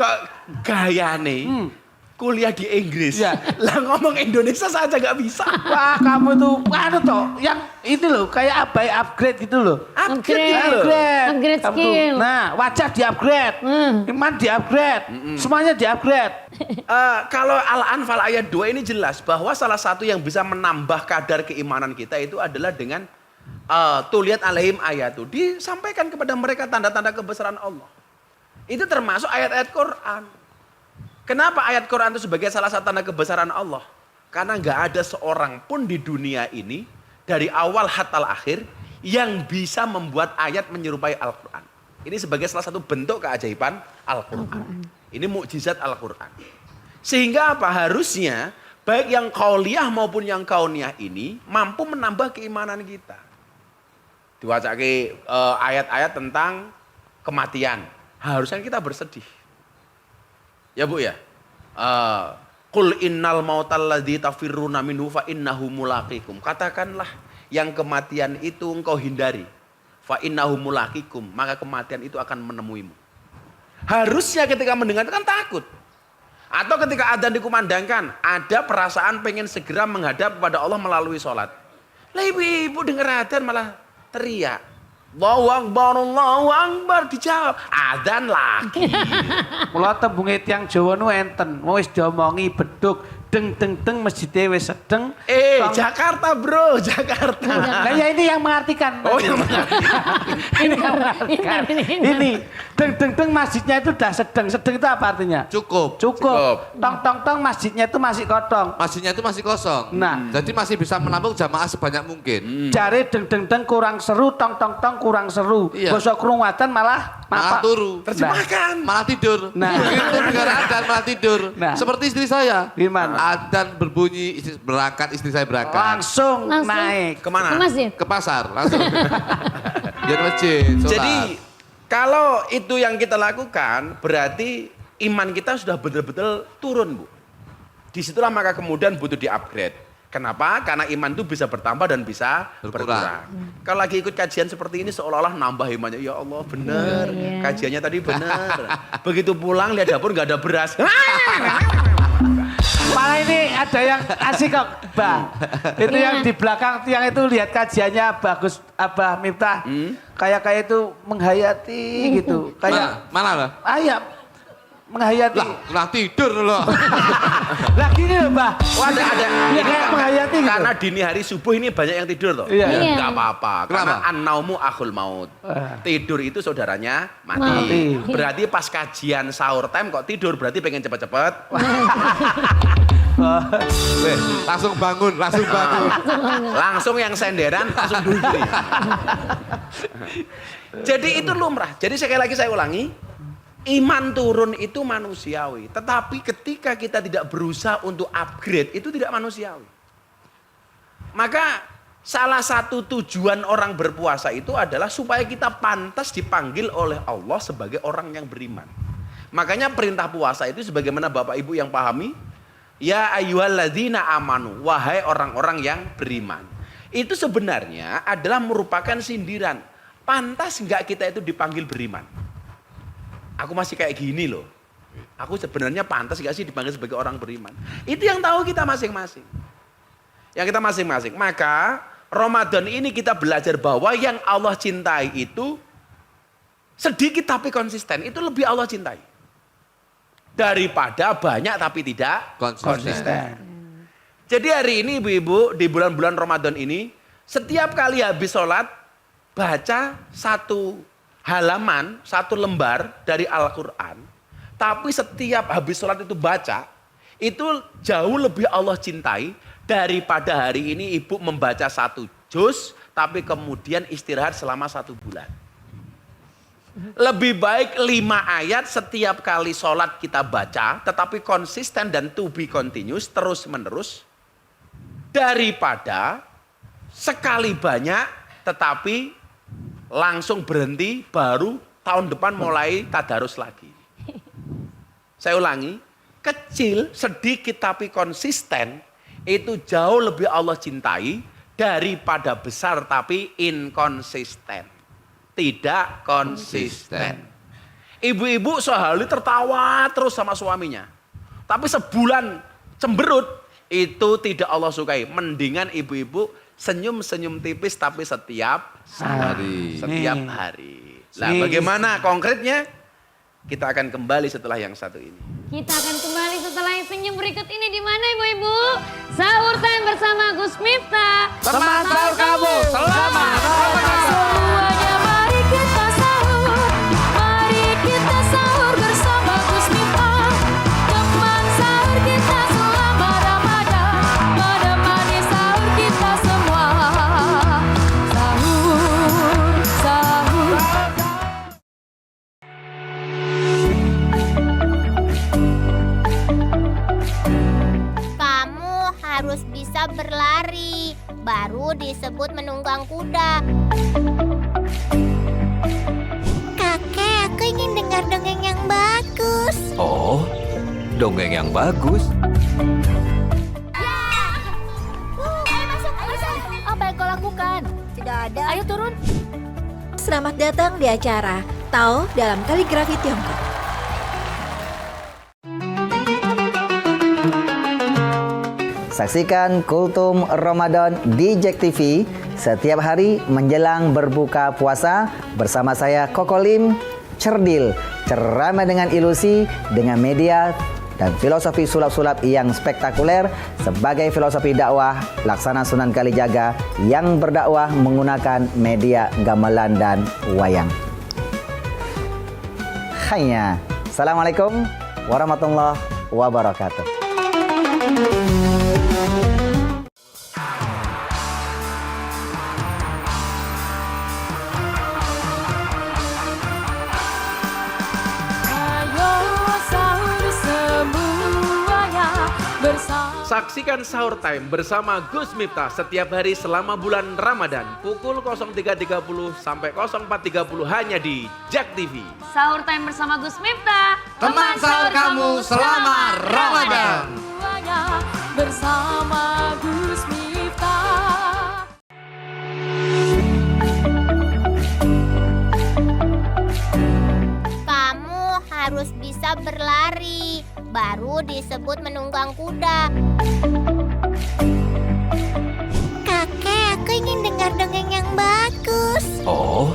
Gayane kuliah di Inggris. Ya. Lah ngomong Indonesia saja nggak bisa. Wah, kamu tuh toh yang ini loh kayak abai upgrade gitu loh. Upgrade Kamu tuh, skill. nah, wajah di-upgrade. Iman di-upgrade. Semuanya di-upgrade. Kalau Al-Anfal ayat 2 ini jelas bahwa salah satu yang bisa menambah kadar keimanan kita itu adalah dengan tuliyat alaihim ayatu. Disampaikan kepada mereka tanda-tanda kebesaran Allah. Itu termasuk ayat-ayat Quran. Kenapa ayat Quran itu sebagai salah satu tanda kebesaran Allah? Karena nggak ada seorang pun di dunia ini dari awal hatta akhir yang bisa membuat ayat menyerupai Al-Quran. Ini sebagai salah satu bentuk keajaiban Al-Quran. Ini mukjizat Al-Quran. Sehingga apa? Harusnya baik yang qauliyah maupun yang kauniyah ini mampu menambah keimanan kita. Diwacake ayat-ayat tentang kematian. Harusnya kita bersedih. Ya Bu ya. Qul innal mautal ladzi tafirruna minhu fa innahu mulaqikum. Katakanlah yang kematian itu engkau hindari. Fa innahu mulaqikum, maka kematian itu akan menemuimu. Harusnya ketika mendengar itu kan takut. Atau ketika adzan dikumandangkan, ada perasaan pengen segera menghadap kepada Allah melalui sholat. Lah ibu-ibu dengar adzan malah teriak. Allahu Akbar dijawab. Adzan lagi. Mula tembunge tiyang Jawa nu enten, wis diomongi beduk deng masjidnya wis sedeng. Jakarta bro, Jakarta. Nah ya ini yang mengartikan. Oh yang mengartikan. Ini yang mengartikan. Ini deng masjidnya itu udah sedeng. Sedeng itu apa artinya? Cukup. Tong masjidnya itu masih kosong. Masjidnya itu masih kosong. Nah, jadi masih bisa menampung jamaah sebanyak mungkin. Jare deng kurang seru, tong kurang seru. Iya. Bosok kerumuatan malah turu. Terjemahkan. Malah tidur. Nah. Begitu negara adzan malah tidur. Nah. Seperti istri saya. Gimana? Adzan berbunyi, istri saya berangkat. Langsung naik. Kemana? Ke masjid. Ke pasar, langsung. Dia ke masjid, sholat. Jadi kalau itu yang kita lakukan, berarti iman kita sudah betul-betul turun, Bu. Disitulah maka kemudian butuh di-upgrade. Kenapa? Karena iman itu bisa bertambah dan bisa berkurang. Kalau lagi ikut kajian seperti ini seolah-olah nambah imannya. Ya Allah benar, kajiannya tadi benar. Begitu pulang lihat dapur nggak ada beras. Malah ini ada yang asik kok, Bang. Itu yang di belakang tiang itu lihat kajiannya bagus, Abah Miftah. Kayak itu menghayati gitu. Kayak mana lah? Ayam menghayati. Lah tidur loh. Lah gini loh, Mbah. Ada. Ya, kayak menghayati gitu. Karena dini hari subuh ini banyak yang tidur loh. Iya. Enggak apa-apa. Karena an-naumu akhul maut. Tidur itu saudaranya mati. Berarti pas kajian sahur time kok tidur berarti pengen cepet-cepet. Langsung bangun. Langsung yang senderan langsung duduk. Jadi itu lumrah. Jadi sekali lagi saya ulangi. Iman turun itu manusiawi. Tetapi ketika kita tidak berusaha untuk upgrade itu tidak manusiawi. Maka salah satu tujuan orang berpuasa itu adalah supaya kita pantas dipanggil oleh Allah sebagai orang yang beriman. Makanya perintah puasa itu sebagaimana Bapak Ibu yang pahami. Ya ayyuhalladzina amanu, wahai orang-orang yang beriman. Itu sebenarnya adalah merupakan sindiran. Pantas enggak kita itu dipanggil beriman? Aku masih kayak gini loh. Aku sebenarnya pantas enggak sih dipanggil sebagai orang beriman? Itu yang tahu kita masing-masing. Yang kita masing-masing. Maka Ramadan ini kita belajar bahwa yang Allah cintai itu sedikit tapi konsisten. Itu lebih Allah cintai. Daripada banyak tapi tidak konsisten. Jadi hari ini ibu-ibu di bulan-bulan Ramadan ini setiap kali habis sholat baca satu halaman, satu lembar dari Al-Quran. Tapi setiap habis sholat itu baca, itu jauh lebih Allah cintai daripada hari ini ibu membaca satu juz, tapi kemudian istirahat selama 1 bulan. Lebih baik 5 ayat setiap kali sholat kita baca, tetapi konsisten dan to be continuous, terus menerus, daripada sekali banyak, tetapi langsung berhenti, baru tahun depan mulai tadarus lagi. Saya ulangi, kecil, sedikit tapi konsisten, itu jauh lebih Allah cintai daripada besar tapi inkonsisten. Tidak konsisten. Ibu-ibu sehari tertawa terus sama suaminya. Tapi sebulan cemberut, itu tidak Allah sukai. Mendingan ibu-ibu senyum-senyum tipis tapi setiap hari. Setiap hari. Nah, bagaimana konkretnya? Kita akan kembali setelah yang satu ini. Kita akan kembali setelah yang senyum berikut ini di mana ibu-ibu? Sahur time bersama Gus Miftah. Teman sahur kamu selamat Ramadan. Semuanya mari kita sahur, mari kita sahur bersama Gus Miftah. Teman sahur kita selama Ramadan, menemani sahur kita semua. Sahur, sahur. Kamu harus bisa berlari, baru disebut menunggang kuda. Kakek, aku ingin dengar dongeng yang bagus. Oh, dongeng yang bagus. Ayo masuk. Apa yang kau lakukan? Tidak ada. Ayo turun. Selamat datang di acara Tao dalam Kaligrafi Tiongkok. Saksikan Kultum Ramadan di Jack TV setiap hari menjelang berbuka puasa bersama saya Kokolim, Cerdil, ceramah dengan ilusi, dengan media dan filosofi sulap-sulap yang spektakuler sebagai filosofi dakwah Laksana Sunan Kalijaga yang berdakwah menggunakan media gamelan dan wayang. Hanya. Assalamualaikum warahmatullahi wabarakatuh. Saksikan Sahur Time bersama Gus Miftah setiap hari selama bulan Ramadan pukul 03.30 sampai 04.30 hanya di Jack TV. Sahur time bersama Gus Miftah. Teman sahur kamu selama Ramadan. Bersama Gus Miftah. Kamu harus bisa berlari, baru disebut menunggang kuda. Kakek, aku ingin dengar dongeng yang bagus. Oh,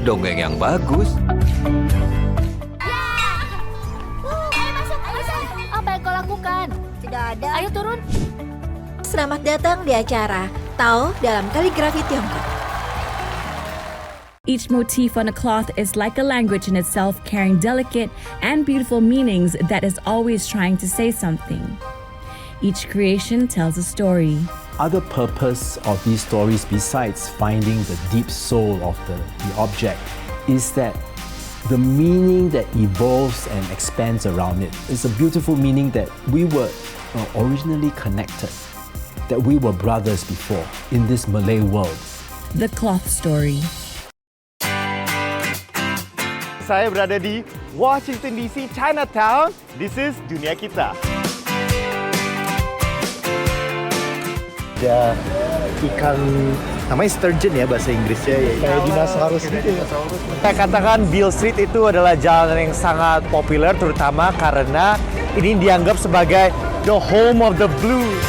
dongeng yang bagus. Ayo masuk. Apa yang kau lakukan? Tidak ada. Ayo turun. Selamat datang di acara Tao dalam Kaligrafi Tiongkok. Each motif on a cloth is like a language in itself, carrying delicate and beautiful meanings that is always trying to say something. Each creation tells a story. Other purpose of these stories, besides finding the deep soul of the object, is that the meaning that evolves and expands around it is a beautiful meaning that we were originally connected, that we were brothers before in this Malay world. The Cloth Story. Saya berada di Washington DC, Chinatown. This is Dunia Kita. Ada ikan namanya sturgeon ya bahasa Inggrisnya, ya, kayak dinosaurus gitu ya. Saya katakan Beale Street itu adalah jalan yang sangat populer, terutama karena ini dianggap sebagai the home of the blues.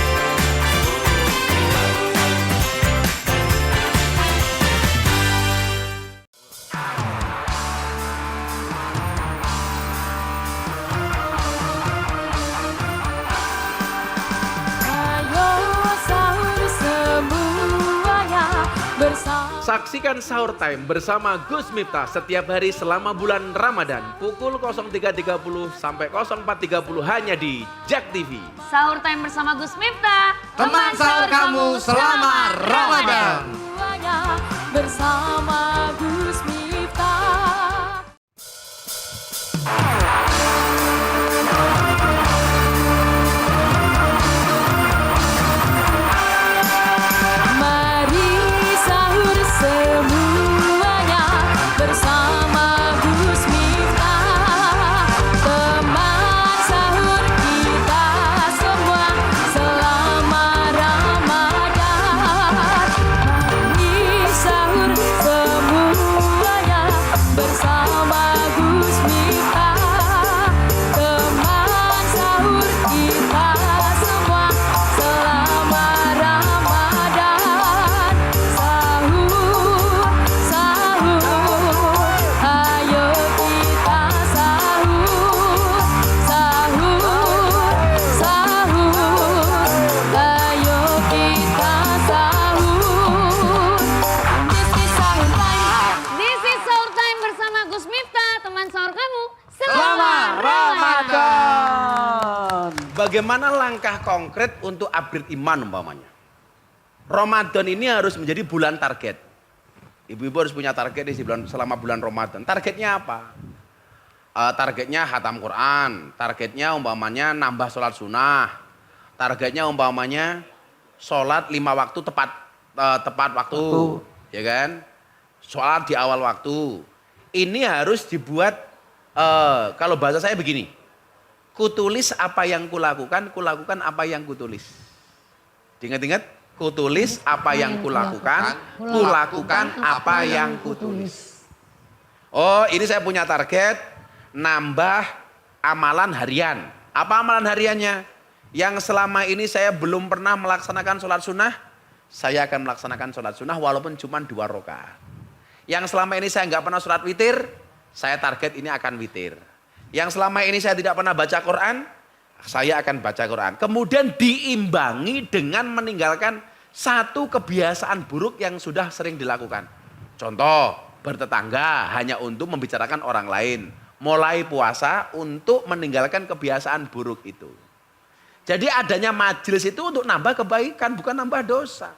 Saksikan Sahur Time bersama Gus Miftah setiap hari selama bulan Ramadan pukul 03.30 sampai 04.30 hanya di Jack TV. Sahur time bersama Gus Miftah. Teman sahur kamu selama Ramadan. Bersama Gus Miftah. Semua bagaimana langkah konkret untuk upgrade iman umpamanya. Ramadan ini harus menjadi bulan target. Ibu-ibu harus punya target selama bulan Ramadan. Targetnya apa? Targetnya khatam Quran, targetnya umpamanya nambah sholat sunnah, targetnya umpamanya sholat 5 waktu tepat waktu, ya kan? Sholat di awal waktu. Ini harus dibuat, kalau bahasa saya begini, kutulis apa yang kulakukan, kulakukan apa yang kutulis. Diingat-ingat, kutulis apa yang kulakukan, kulakukan apa yang kutulis. Oh, ini saya punya target, nambah amalan harian. Apa amalan hariannya? Yang selama ini saya belum pernah melaksanakan sholat sunnah, saya akan melaksanakan sholat sunnah walaupun cuma 2 rakaat. Yang selama ini saya nggak pernah sholat witir, saya target ini akan witir. Yang selama ini saya tidak pernah baca Quran, saya akan baca Quran. Kemudian diimbangi dengan meninggalkan satu kebiasaan buruk yang sudah sering dilakukan. Contoh, bertetangga hanya untuk membicarakan orang lain. Mulai puasa untuk meninggalkan kebiasaan buruk itu. Jadi adanya majelis itu untuk nambah kebaikan, bukan nambah dosa.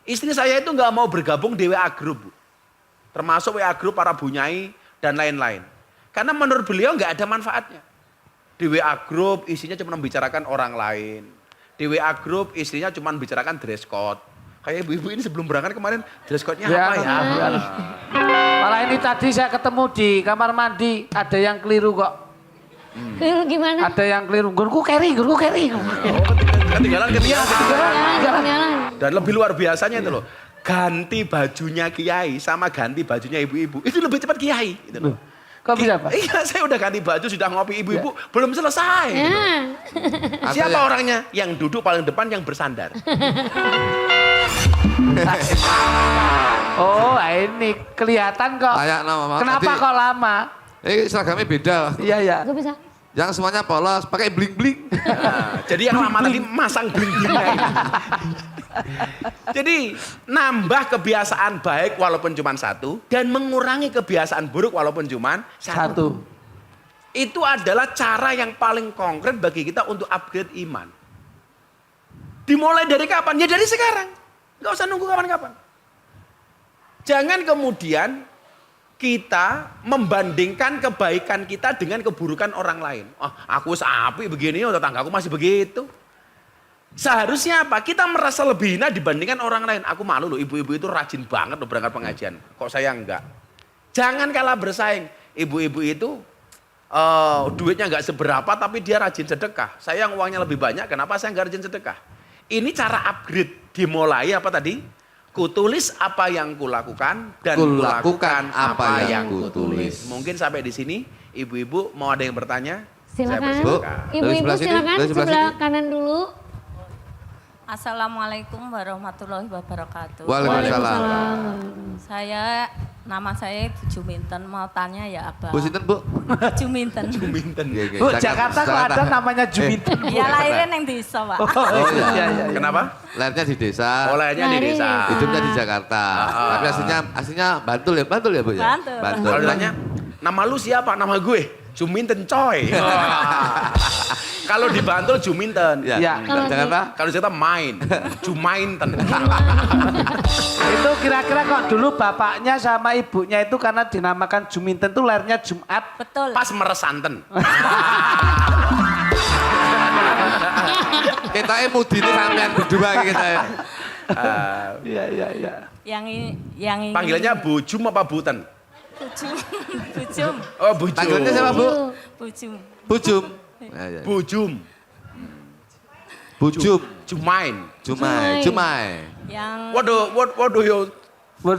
Istri saya itu nggak mau bergabung di WA Group. Termasuk WA Group para bunyai dan lain-lain. Karena menurut beliau nggak ada manfaatnya. Di WA Group isinya cuma membicarakan orang lain. Di WA Group istrinya cuma membicarakan dress code. Kayak ibu-ibu ini sebelum berangkat kemarin dress code-nya apa ya? Malah ini tadi saya ketemu di kamar mandi, ada yang keliru kok. Keliru gimana? Ada yang keliru, gurku keri. Ketinggalan. Dan lebih luar biasanya itu loh, ganti bajunya kiai sama ganti bajunya ibu-ibu, itu lebih cepat kiai. Gitu loh. Kok bisa Pak? Iya, saya udah ganti baju, sudah ngopi ibu-ibu, belum selesai. Gitu. Siapa orangnya? Yang duduk paling depan, yang bersandar. Oh, ini kelihatan kok. Kenapa kok lama? Seragamnya beda. Iya. Gak bisa. Yang semuanya polos, pakai bling-bling. Nah, jadi yang lama tadi masang bling-blingnya. Jadi nambah kebiasaan baik walaupun cuma 1 dan mengurangi kebiasaan buruk walaupun cuma 1. Itu adalah cara yang paling konkret bagi kita untuk upgrade iman. Dimulai dari kapan? Ya dari sekarang. Gak usah nunggu kapan-kapan. Jangan kemudian kita membandingkan kebaikan kita dengan keburukan orang lain. Oh, aku sapi begini, tetanggaku masih begitu. Seharusnya apa? Kita merasa lebih hina dibandingkan orang lain. Aku malu loh, ibu-ibu itu rajin banget loh berangkat pengajian. Kok saya enggak? Jangan kalah bersaing. Ibu-ibu itu duitnya enggak seberapa tapi dia rajin sedekah. Saya yang uangnya lebih banyak, kenapa saya enggak rajin sedekah? Ini cara upgrade. Dimulai apa tadi? Kutulis apa yang kulakukan dan kulakukan apa yang kutulis. Mungkin sampai di sini, ibu-ibu mau ada yang bertanya? Silakan. Ibu-ibu silakan sebelah kanan dulu. Assalamualaikum warahmatullahi wabarakatuh. Waalaikumsalam. Nama saya Bu Juminten, mau tanya ya Abah. Bu Sinten, Bu? Juminten. Bu, Jakarta kok ada namanya Juminten. Ya lahirnya yang di desa, Pak. Oh iya. Kenapa? Lahirnya di desa. Oh, lahirnya di desa. Hidupnya di Jakarta. Tapi aslinya Bantul ya Bu ya? Bantul. Kalau ditanya, nama lu siapa? Nama gue Juminten coy. Kalau di Bantul Juminten. Ya. Jakarta? Kalau di Jakarta main. Jumainten. Itu kira-kira kok dulu bapaknya sama ibunya itu karena dinamakan Juminten itu lahirnya Jumat. Betul. Pas meresanten. Kita mudine sampean berdua kita ya. Iya. Yang Panggilannya Bujum apa Buten? Bujum. Oh, Bujum. Panggilannya siapa, Bu? Bujum. Bujum. Jumai. Yang What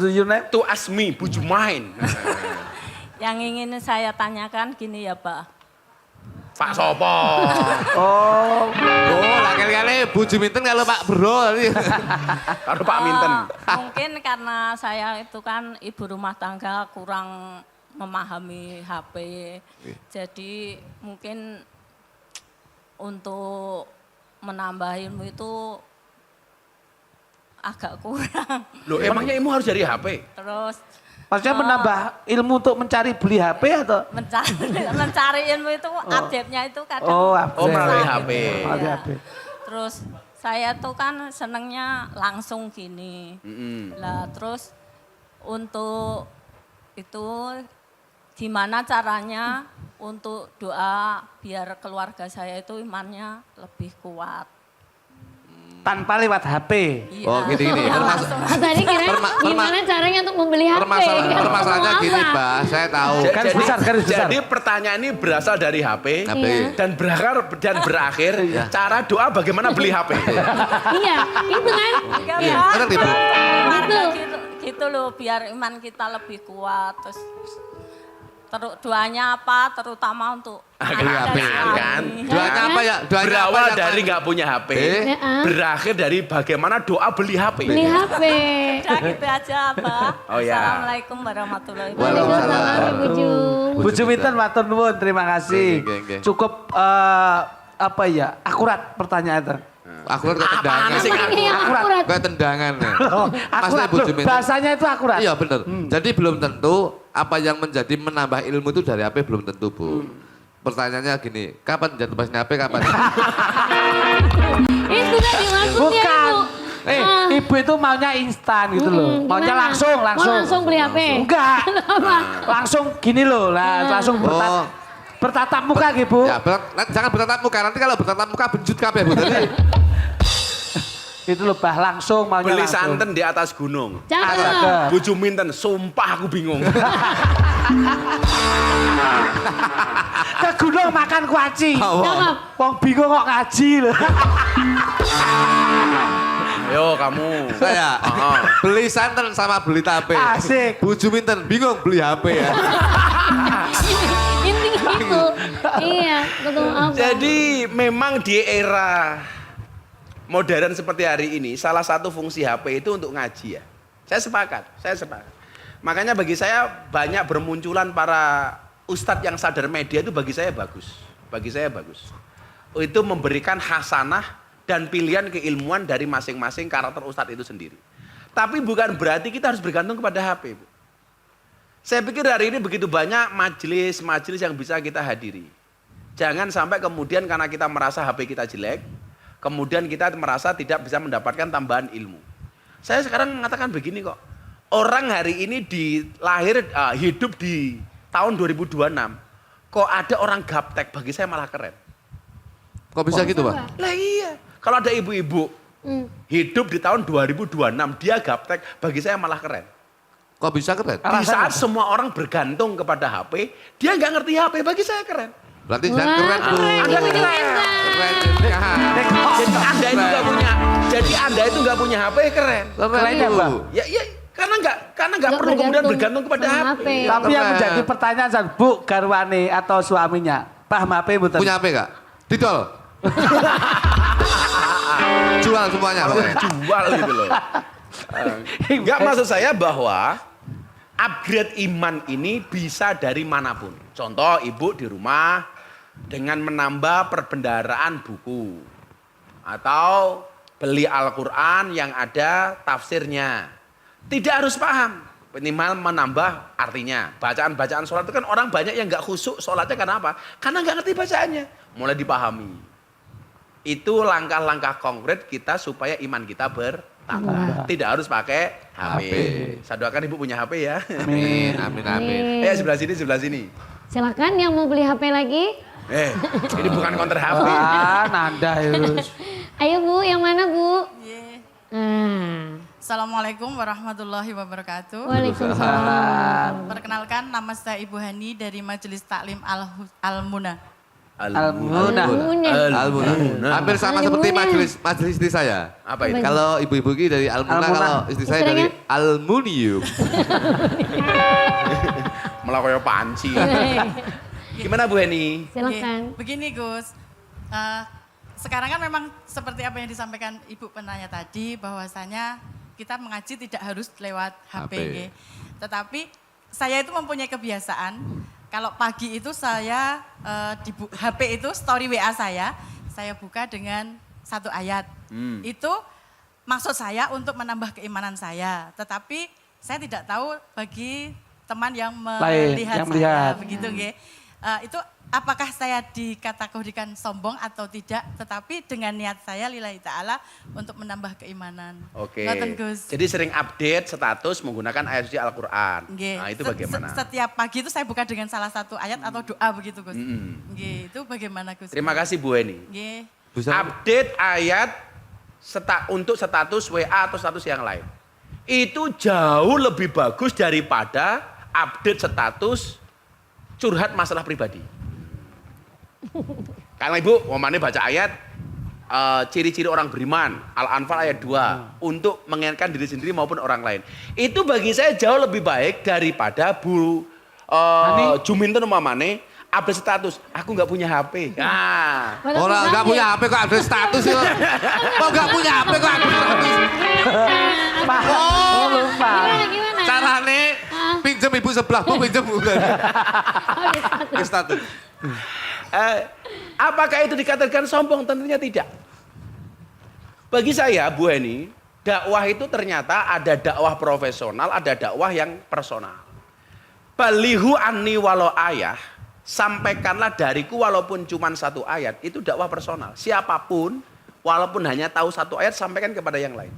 do you name? To ask me, Bujumain. Yang ingin saya tanyakan gini ya, Pak. Pak Sopo. Kali-kali Bu Juminten kalau Pak Bro. Kalau Pak Minten. Mungkin karena saya itu kan ibu rumah tangga kurang memahami HP. Jadi mungkin untuk menambah ilmu itu agak kurang. Loh, emangnya ilmu harus dari HP? Terus Maksudnya menambah ilmu untuk mencari beli HP atau? Mencari ilmu itu update-nya itu kadang. melalui HP. Iya. Terus saya tuh kan senengnya langsung gini. Lah terus untuk itu gimana caranya untuk doa biar keluarga saya itu imannya lebih kuat. Tanpa lewat HP. Iya. Oh gini. Tadi kira gimana caranya untuk membeli HP? Permasalahannya gini, Mbak. Saya tahu. Garis besar. Jadi pertanyaan ini berasal dari HP. Dan berakhir cara doa bagaimana beli HP. Iya, itu kan. Gitu loh, biar iman kita lebih kuat. Terus doanya apa terutama untuk HP kan? Doanya apa ya? Berawal dari nggak punya HP, berakhir dari bagaimana doa beli HP. Beli HP. Udah gitu aja, Pak. Oh ya. Assalamualaikum warahmatullahi Waalaikumsalam, Ibu Ju. Bu Juminten matur nuwun, terima kasih. Cukup akurat pertanyaan itu. Akurat kayak tendangan. Akurat. Kayak tendangan. Akurat. Bahasanya itu akurat. Iya benar. Jadi belum tentu apa yang menjadi menambah ilmu itu dari HP belum tentu, Bu. Pertanyaannya gini, kapan jatuh pasnya HP, kapan? Itu kan maksudnya Bukan. Ibu itu maunya instan gitu loh. Maunya langsung. Mau langsung beli HP? Enggak. Langsung gini loh. Langsung bertatap muka gitu. Ya, jangan bertatap muka. Nanti kalau bertatap muka benjut kabeh, Bu. Itu loh, Bah, langsung maunya beli langsung. santen di atas gunung. Cakep. Bu Juminten, sumpah aku bingung. Ke gunung makan kuaci. Wong bingung kok ngaji loh. Ayo kamu. Saya beli santen sama beli tape. Asik. Bu Juminten bingung beli HP ya. Intinya gitu. Iya, betul apa. Jadi memang di era modern seperti hari ini, salah satu fungsi HP itu untuk ngaji ya. Saya sepakat. Makanya bagi saya banyak bermunculan para ustadz yang sadar media itu bagi saya bagus. Itu memberikan hasanah dan pilihan keilmuan dari masing-masing karakter ustadz itu sendiri. Tapi bukan berarti kita harus bergantung kepada HP, Bu. Saya pikir hari ini begitu banyak majelis yang bisa kita hadiri. Jangan sampai kemudian karena kita merasa HP kita jelek, kemudian kita merasa tidak bisa mendapatkan tambahan ilmu. Saya sekarang mengatakan begini kok. Orang hari ini hidup di tahun 2026. Kok ada orang gaptek, bagi saya malah keren. Kok bisa gitu, Pak? Lah iya. Kalau ada ibu-ibu hidup di tahun 2026, dia gaptek, bagi saya malah keren. Kok bisa keren? Di saat semua orang bergantung kepada HP, dia nggak ngerti HP, bagi saya keren. Berarti jangan keren, Bu. Anda keren. Jadi Anda itu nggak punya HP, keren. Keren ya, Pak? Ya, karena nggak perlu kemudian bergantung kepada HP. Tapi yang menjadi pertanyaan, Bu garwane atau suaminya, paham HP betul? Punya HP nggak? Didol. Jual semuanya. Jual gitu loh. Enggak, maksud saya bahwa upgrade iman ini bisa dari manapun. Contoh ibu di rumah dengan menambah perbendaharaan buku. Atau beli Al-Quran yang ada tafsirnya. Tidak harus paham, minimal menambah artinya. Bacaan-bacaan sholat itu kan orang banyak yang nggak khusyuk sholatnya karena apa? Karena nggak ngerti bacaannya. Mulai dipahami. Itu langkah-langkah konkret kita supaya iman kita bertambah. Tidak harus pakai HP. Saya doakan ibu punya HP ya. Amin. Sebelah sini. Silakan yang mau beli HP lagi. Ini bukan counter HP. Nanda Yus. Ayo Bu, yang mana Bu? Assalamualaikum warahmatullahi wabarakatuh. Waalaikumsalam. Perkenalkan, nama saya Ibu Hani dari Majelis Taklim Al-Muna. Al-Muna. Hampir sama seperti majelis istri saya. Apa itu? Kalau ibu-ibu ini dari Al-Muna, kalau istri saya dari Aluminium. Malah kayak panci. Gimana Bu Heni? Silakan. Begini Gus, sekarang kan memang seperti apa yang disampaikan Ibu penanya tadi, bahwasanya kita mengaji tidak harus lewat HP. Tetapi saya itu mempunyai kebiasaan, kalau pagi itu saya di HP itu story WA saya buka dengan satu ayat. Itu maksud saya untuk menambah keimanan saya. Tetapi saya tidak tahu bagi teman yang Lain, melihat yang saya melihat. begitu nggih. Itu apakah saya dikategorikan sombong atau tidak, tetapi dengan niat saya lillahi ta'ala untuk menambah keimanan. Oke. Ngoten, Gus. Jadi sering update status menggunakan ayat suci Al-Qur'an. Nggih. Nah, itu bagaimana? Setiap pagi itu saya buka dengan salah satu ayat atau doa begitu, Gus. Nggih, itu bagaimana, Gus? Terima kasih Bu Eni. Nggih. Update ayat untuk status WA atau status yang lain. Itu jauh lebih bagus daripada update status curhat masalah pribadi. Karena Ibu, Omane baca ayat ciri-ciri orang beriman, Al-Anfal ayat 2, untuk mengingatkan diri sendiri maupun orang lain. Itu bagi saya jauh lebih baik daripada Bu Juminten Omane update status, aku nggak punya HP. Nah, orang nggak punya HP kok update status ya? Kok nggak punya HP kok update status? Oh, lupa. Gimana? Carane pinjem ibu sebelahmu, pinjem bukan? Status. Apakah itu dikatakan sombong? Tentunya tidak. Bagi saya, Bu Eni, dakwah itu ternyata ada dakwah profesional, ada dakwah yang personal. Balihu anni walau ayah, sampaikanlah dariku walaupun cuma satu ayat, itu dakwah personal. Siapapun, walaupun hanya tahu satu ayat, sampaikan kepada yang lain.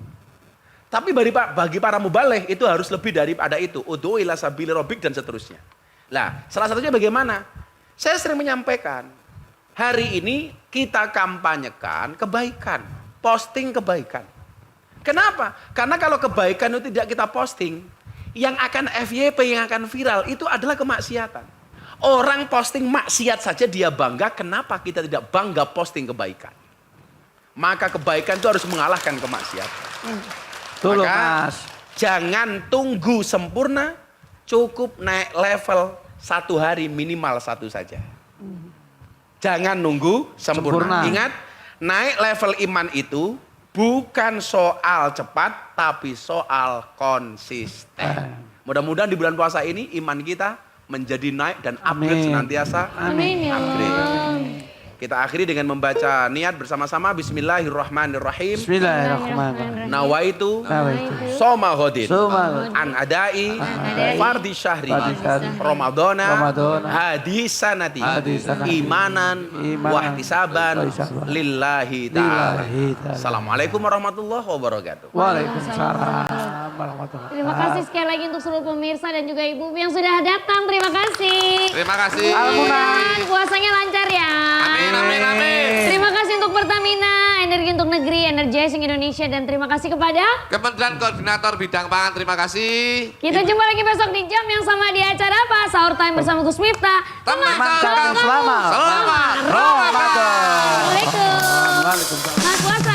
Tapi bagi para mubaligh itu harus lebih daripada itu. Ud'u ila sabili rabbik dan seterusnya. Nah, salah satunya bagaimana? Saya sering menyampaikan, hari ini kita kampanyekan kebaikan, posting kebaikan. Kenapa? Karena kalau kebaikan itu tidak kita posting, yang akan FYP, yang akan viral itu adalah kemaksiatan. Orang posting maksiat saja dia bangga, kenapa kita tidak bangga posting kebaikan? Maka kebaikan itu harus mengalahkan kemaksiatan. Betul, Maka Mas. jangan tunggu sempurna, cukup naik level satu hari minimal satu saja. Jangan nunggu sempurna. Ingat, naik level iman itu bukan soal cepat, tapi soal konsisten. Mudah-mudahan di bulan puasa ini iman kita menjadi naik dan upgrade senantiasa. Amin ya Allah. Kita akhiri dengan membaca niat bersama-sama. Bismillahirrahmanirrahim. Bismillahirrahmanirrahim. Nawaitu soma ghodin an adai fardi syahri Ramadana hadis sanati imanan wahtisaban lillahi ta'ala. Assalamualaikum warahmatullahi wabarakatuh. Waalaikumsalam warahmatullahi. Terima kasih sekali lagi untuk seluruh pemirsa dan juga ibu yang sudah datang. Terima kasih. Terima kasih. Mudah-mudahan puasanya lancar ya. Amin, amin. Terima kasih untuk Pertamina, Energi untuk Negeri, Energizing Indonesia, dan terima kasih kepada Kementerian Koordinator Bidang Pangan. Terima kasih. Kita jumpa lagi besok di jam yang sama di acara apa? Sahur Time bersama Gus Miftah. Selamat Ramadan. Waalaikumsalam. Nah, puasa